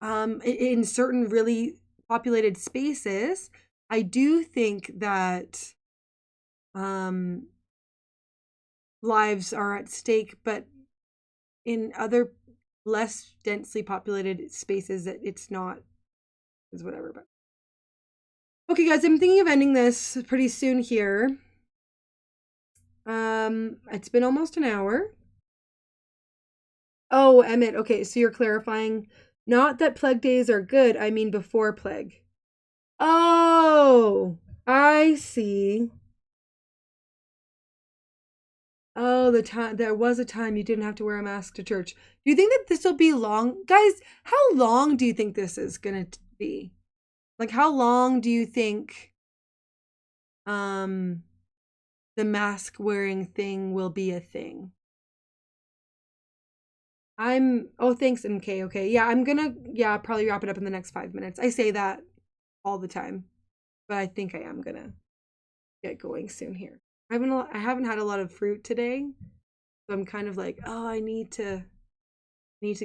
Speaker 1: in certain really populated spaces, I do think that lives are at stake, but in other less densely populated spaces that it's not, is whatever. But okay, guys, I'm thinking of ending this pretty soon here. It's been almost an hour. Oh, Emmett, okay, so you're clarifying, not that plague days are good, I mean before plague. Oh, I see. Oh, there was a time you didn't have to wear a mask to church. Do you think that this will be long? Guys, how long do you think this is going to be? Like, how long do you think the mask wearing thing will be a thing. Oh, thanks, MK. Okay. Yeah, I'm gonna, probably wrap it up in the next 5 minutes. I say that all the time, but I think I am gonna get going soon here. I haven't had a lot of fruit today, so I'm kind of like, oh, I need to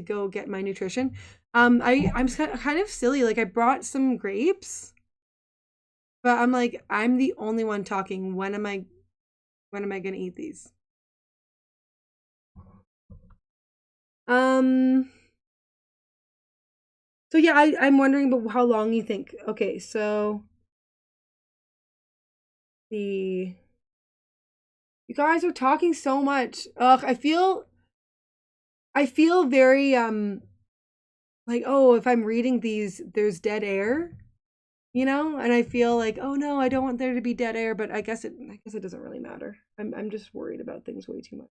Speaker 1: go get my nutrition. I'm kind of silly. Like I brought some grapes, but I'm like, I'm the only one talking. When am I gonna eat these? So yeah, I'm wondering about how long you think. Okay, so you guys are talking so much. Ugh, I feel very like, oh, if I'm reading these, there's dead air, and I feel like, oh no, I don't want there to be dead air, but I guess it doesn't really matter. I'm just worried about things way too much.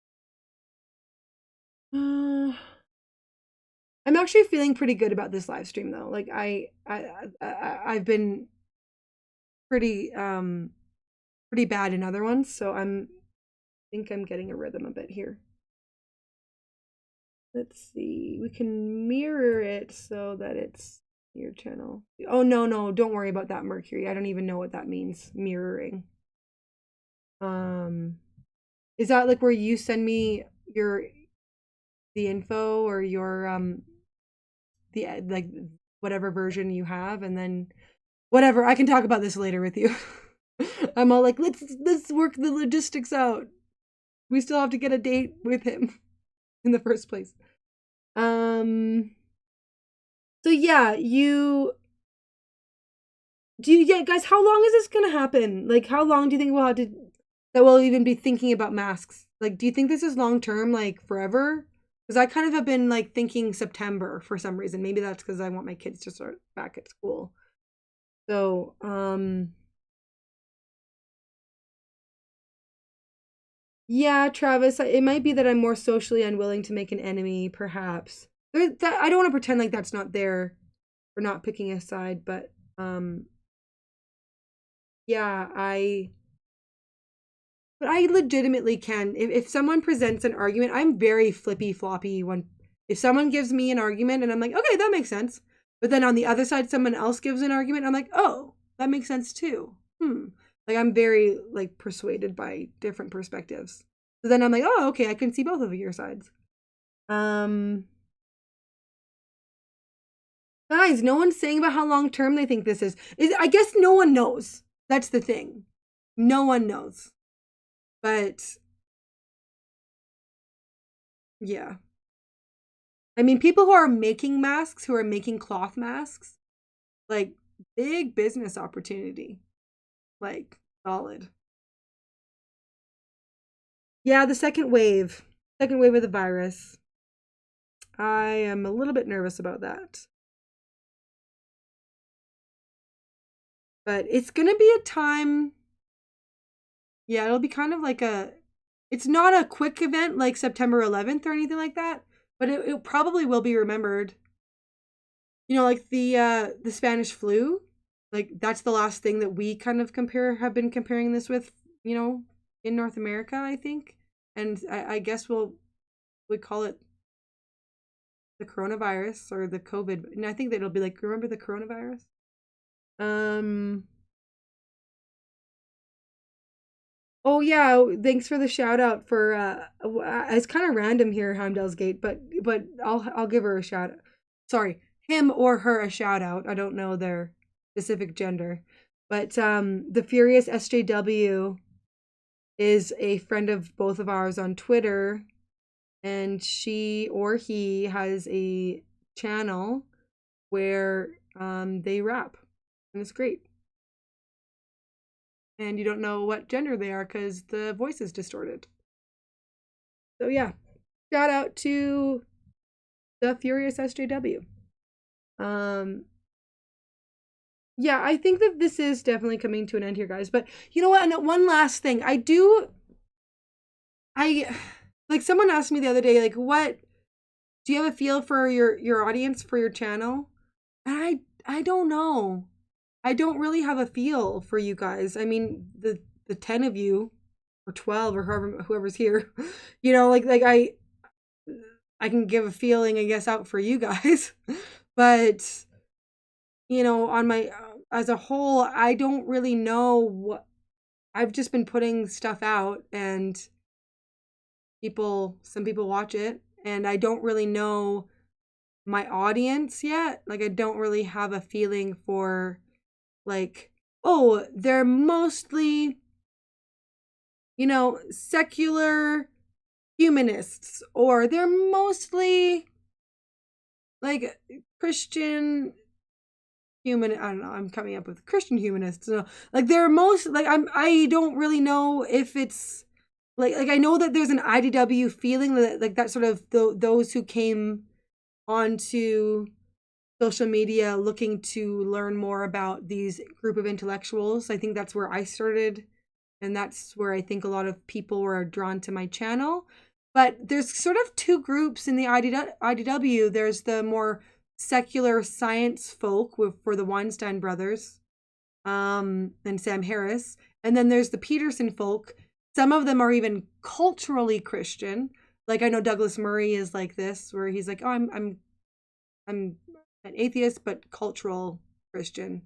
Speaker 1: I'm actually feeling pretty good about this live stream though. Like I've been pretty bad in other ones, so I think I'm getting a rhythm a bit here. Let's see. We can mirror it so that it's your channel. Oh no, don't worry about that, Mercury. I don't even know what that means, mirroring. Is that like where you send me the info or your the like whatever version you have, and then whatever, I can talk about this later with you. I'm all like, let's work the logistics out. We still have to get a date with him in the first place. So yeah, guys, how long is this gonna happen? Like, how long do you think that we'll even be thinking about masks? Like, do you think this is long term, like forever? Because I kind of have been like thinking September for some reason. Maybe that's because I want my kids to start back at school. So, yeah, Travis, it might be that I'm more socially unwilling to make an enemy, perhaps. I don't want to pretend like that's not there. We're not picking a side, but yeah, but I legitimately can. If someone presents an argument, I'm very flippy floppy when if someone gives me an argument and I'm like, okay, that makes sense. But then on the other side, someone else gives an argument, I'm like, oh, that makes sense too. Like I'm very like persuaded by different perspectives. So then I'm like, oh, okay, I can see both of your sides. Guys, no one's saying about how long term they think this is. I guess no one knows. That's the thing. No one knows. But yeah. I mean, people who are making masks, who are making cloth masks, like big business opportunity. Like solid. Yeah, the second wave of the virus. I am a little bit nervous about that. But it's going to be a time. Yeah, it'll be kind of like it's not a quick event like September 11th or anything like that, but it probably will be remembered. Like the Spanish flu, like that's the last thing that we kind of have been comparing this with, in North America, I think. And I guess we call it the coronavirus or the COVID. And I think that it'll be like, remember the coronavirus? Oh yeah, thanks for the shout out for it's kind of random here, Heimdall's Gate, but I'll give her a shout out. Sorry, him or her a shout out. I don't know their specific gender. But the Furious SJW is a friend of both of ours on Twitter, and she or he has a channel where they rap, and it's great. And you don't know what gender they are because the voice is distorted. So yeah, shout out to the Furious SJW. Yeah, I think that this is definitely coming to an end here, guys. But you know what? And one last thing, like someone asked me the other day, like, what do you have a feel for your audience for your channel? And I don't know. I don't really have a feel for you guys. I mean, the 10 of you or 12 or whoever's here, like I can give a feeling, I guess, out for you guys. But, on my as a whole, I don't really know what I've just been putting stuff out, and some people watch it, and I don't really know my audience yet. Like, I don't really have a feeling for, like, oh, they're mostly, secular humanists, or they're mostly like Christian I don't know, I'm coming up with Christian humanists. So, like, they're most like I don't really know if it's like I know that there's an IDW feeling that, like, that sort of those who came onto social media looking to learn more about these group of intellectuals. I think that's where I started, and that's where I think a lot of people were drawn to my channel. But there's sort of two groups in the IDW. There's the more secular science folk for the Weinstein brothers, and Sam Harris. And then there's the Peterson folk. Some of them are even culturally Christian. Like, I know Douglas Murray is like this, where he's like, oh, I'm an atheist, but cultural Christian,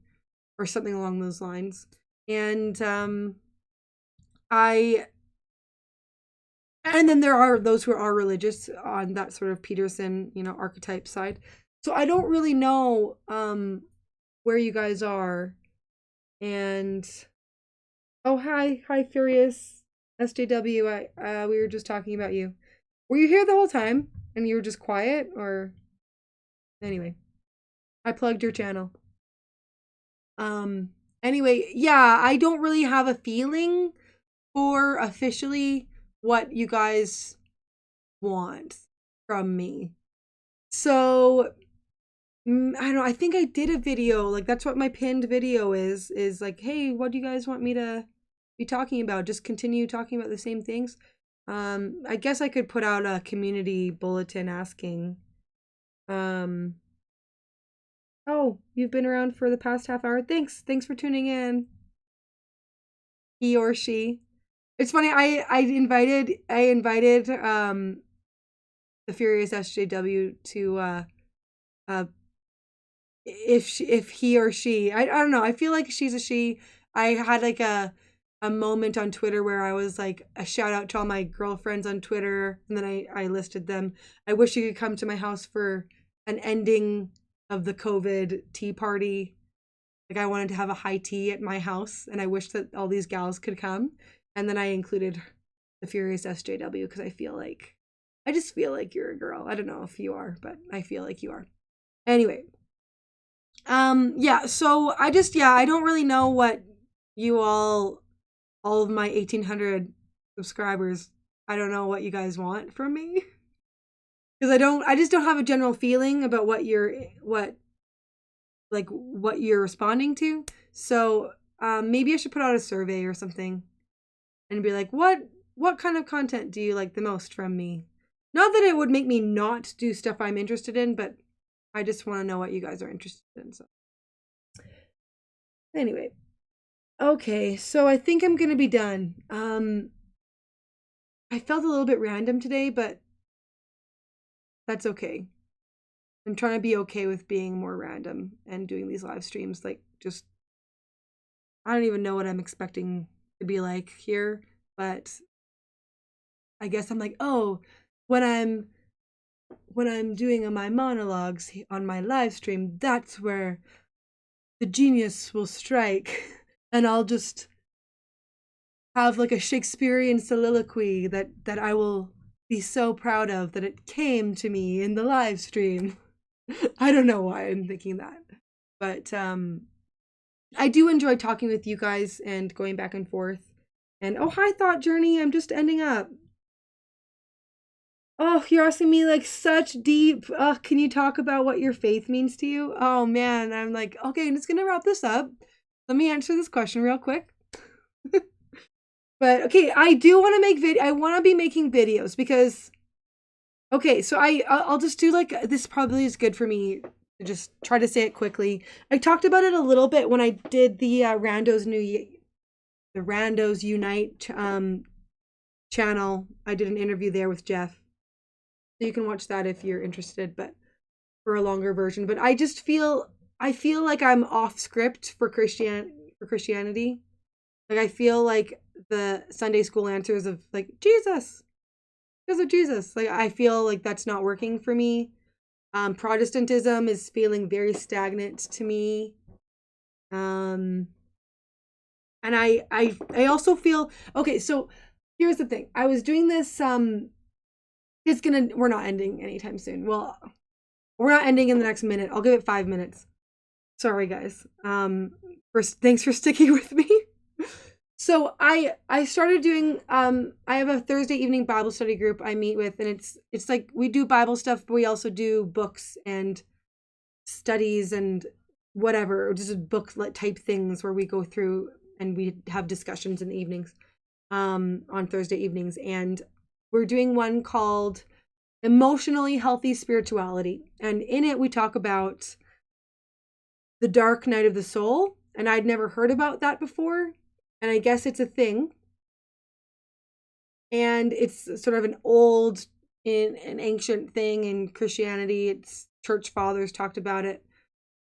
Speaker 1: or something along those lines. And and then there are those who are religious on that sort of Peterson, archetype side. So I don't really know where you guys are. And oh, hi Furious SJW. We were just talking about you. Were you here the whole time and you were just quiet, or anyway? I plugged your channel. Anyway, yeah, I don't really have a feeling for officially what you guys want from me. So I don't know, I think I did a video, like, that's what my pinned video is like, hey, what do you guys want me to be talking about? Just continue talking about the same things. I guess I could put out a community bulletin asking, oh, you've been around for the past half hour. Thanks for tuning in. He or she. It's funny, I invited the Furious SJW to if he or she, I don't know, I feel like she's a she. I had like a moment on Twitter where I was like, a shout out to all my girlfriends on Twitter, and then I listed them. I wish you could come to my house for an ending of the COVID tea party. Like, I wanted to have a high tea at my house, and I wish that all these gals could come. And then I included the Furious SJW because I just feel like you're a girl. I don't know if you are, but I feel like you are. Anyway, yeah, so I don't really know what you all of my 1,800 subscribers, I don't know what you guys want from me. Because I just don't have a general feeling about what you're responding to. So maybe I should put out a survey or something and be like, what kind of content do you like the most from me? Not that it would make me not do stuff I'm interested in, but I just want to know what you guys are interested in. So anyway, okay, so I think I'm gonna be done. I felt a little bit random today, but that's okay. I'm trying to be okay with being more random and doing these live streams. Like, just, I don't even know what I'm expecting to be like here, but I guess I'm like, oh, when I'm doing my monologues on my live stream, that's where the genius will strike, and I'll just have like a Shakespearean soliloquy that I will be so proud of that it came to me in the live stream. I don't know why I'm thinking that, but I do enjoy talking with you guys and going back and forth. And oh, hi Thought Journey, I'm just ending up. Oh, you're asking me like such deep, can you talk about what your faith means to you? Oh man, I'm like, okay, I'm just gonna wrap this up. Let me answer this question real quick. But okay, I do want to make I want to be making videos because, okay, so I'll just do like, this probably is good for me Just try to say it quickly. I talked about it a little bit when I did the Randos Unite channel. I did an interview there with Jeff. So you can watch that if you're interested, but for a longer version. But I feel like I'm off script for Christianity. Like I feel like the Sunday school answers of like Jesus, because of Jesus. Like I feel like that's not working for me. Protestantism is feeling very stagnant to me. And I also feel okay. So here's the thing. I was doing this. We're not ending anytime soon. Well, we're not ending in the next minute. I'll give it 5 minutes. Sorry, guys. Thanks for sticking with me. So I started doing I have a Thursday evening Bible study group I meet with, and it's like we do Bible stuff, but we also do books and studies and whatever, just book type things where we go through and we have discussions in the evenings on Thursday evenings, and we're doing one called Emotionally Healthy Spirituality, and in it we talk about the dark night of the soul, and I'd never heard about that before, and I guess it's a thing, and it's sort of an ancient thing in Christianity. It's church fathers talked about it,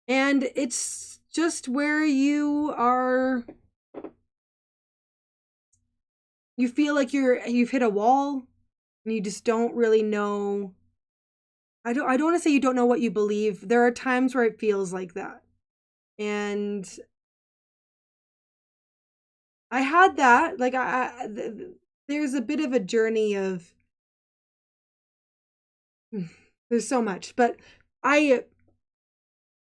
Speaker 1: and it's just where you feel like you've hit a wall and you just don't really know. I don't want to say you don't know what you believe. There are times where it feels like that. And I had that, like there's a bit of a journey of there's so much, but I'm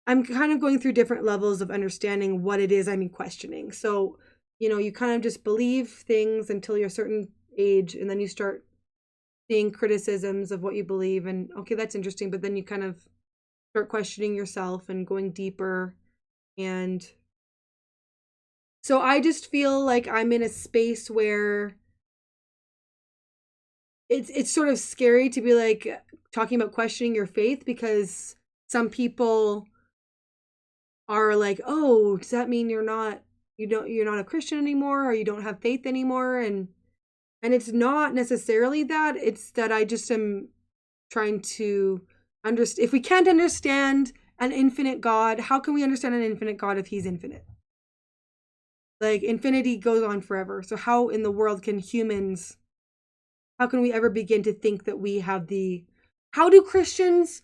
Speaker 1: kind of going through different levels of understanding what it is I'm questioning. So, you kind of just believe things until you're a certain age, and then you start seeing criticisms of what you believe, and okay, that's interesting, but then you kind of start questioning yourself and going deeper. And so I just feel like I'm in a space where it's sort of scary to be like talking about questioning your faith, because some people are like, oh, does that mean you're not a Christian anymore, or you don't have faith anymore? And it's not necessarily that. It's that I just am trying to understand. If we can't understand an infinite God, how can we understand an infinite God if he's infinite? Like infinity goes on forever. So how in the world can how can we ever begin to think that how do Christians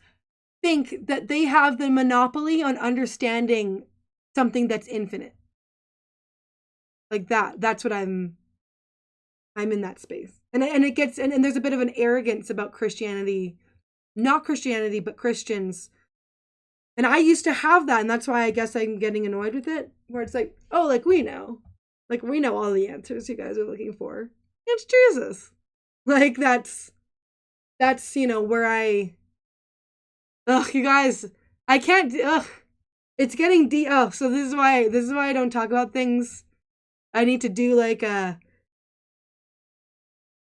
Speaker 1: think that they have the monopoly on understanding something that's infinite? Like that's what I'm in that space. And there's a bit of an arrogance about Christianity, not Christianity, but Christians. And I used to have that, and that's why I guess I'm getting annoyed with it, where it's like, oh, like we know all the answers you guys are looking for. It's Jesus. Like that's where you guys, I can't, it's getting deep. Oh, so this is why I don't talk about things. I need to do like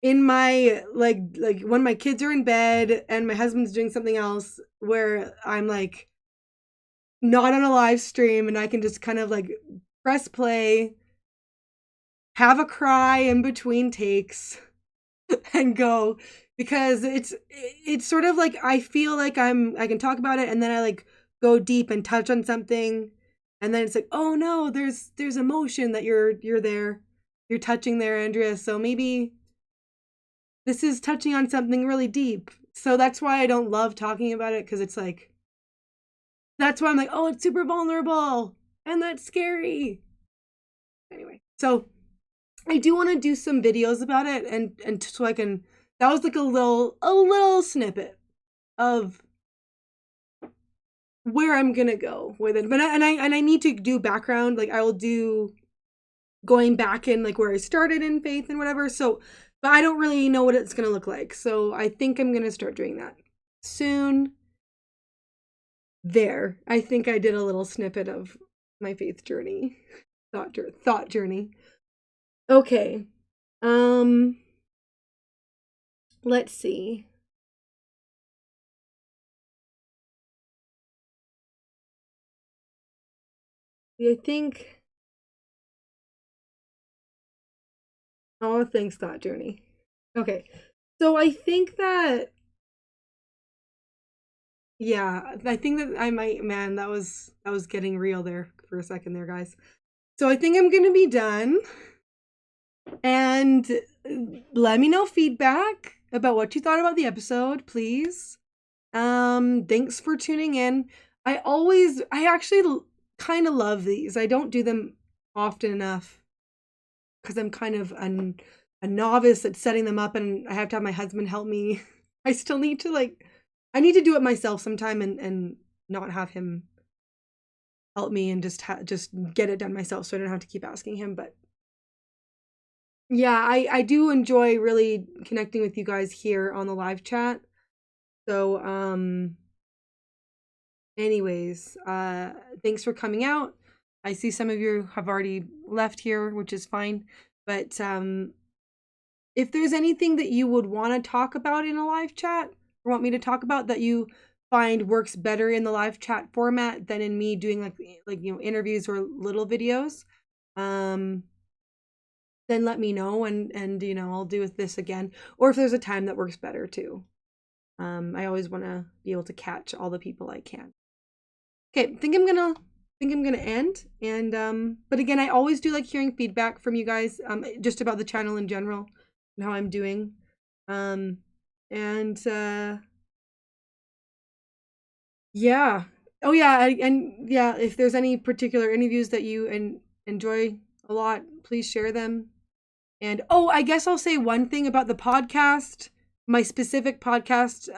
Speaker 1: in my like when my kids are in bed and my husband's doing something else, where I'm like not on a live stream, and I can just kind of like press play, have a cry in between takes and go, because it's sort of like I feel like I can talk about it, and then I like go deep and touch on something, and then it's like, oh no, there's emotion that you're touching there, Andrea, so maybe this is touching on something really deep. So that's why I don't love talking about it, because it's like, that's why I'm like, oh, it's super vulnerable and that's scary. Anyway, so I do want to do some videos about it, and so I can, that was like a little snippet of where I'm gonna go with it. But I need to do background, like I will do going back in like where I started in faith and whatever. So, but I don't really know what it's gonna look like. So I think I'm gonna start doing that soon. There, I think I did a little snippet of my faith journey, thought journey. Okay. Let's see. I think. Oh, thanks, Thought Journey. Okay, so I think that, yeah, I think that I might, man, that was getting real there for a second there, guys. So I think I'm gonna be done, and let me know feedback about what you thought about the episode, please. Thanks for tuning in. I actually kind of love these. I don't do them often enough because I'm kind of a novice at setting them up, and I have to have my husband help me. I still need to I need to do it myself sometime, and not have him help me, and just get it done myself, so I don't have to keep asking him. But yeah, I do enjoy really connecting with you guys here on the live chat. So anyways, thanks for coming out. I see some of you have already left here, which is fine. But if there's anything that you would want to talk about in a live chat, or want me to talk about, that you find works better in the live chat format than in me doing like interviews or little videos, then let me know, and I'll do this again. Or if there's a time that works better too. I always want to be able to catch all the people I can. Okay, think I'm gonna end, and but again, I always do like hearing feedback from you guys, just about the channel in general and how I'm doing. um and yeah. Oh yeah, and yeah, if there's any particular interviews that you enjoy a lot, please share them. And oh, I guess I'll say one thing about the podcast, my specific podcast.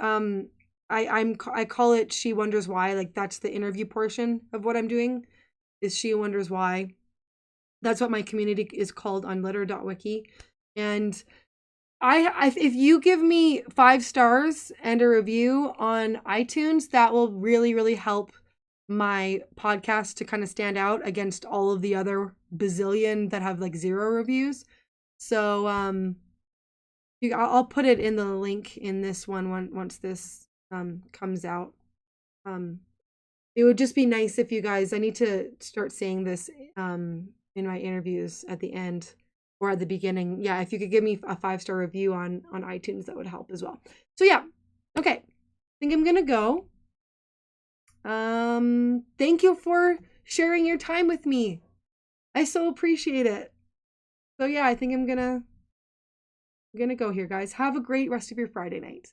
Speaker 1: I call it She Wonders Why. Like, that's the interview portion of what I'm doing, is She Wonders Why. That's what my community is called on letter.wiki. And if you give me 5 stars and a review on iTunes, that will really, really help my podcast to kind of stand out against all of the other bazillion that have like 0 reviews. So I'll put it in the link in this one once this comes out. It would just be nice if you guys, I need to start saying this in my interviews at the end or at the beginning. Yeah, if you could give me a 5-star review on iTunes, that would help as well. So yeah, okay, I think I'm gonna go. Thank you for sharing your time with me. I so appreciate it. So yeah, I think I'm gonna go here, guys. Have a great rest of your Friday night.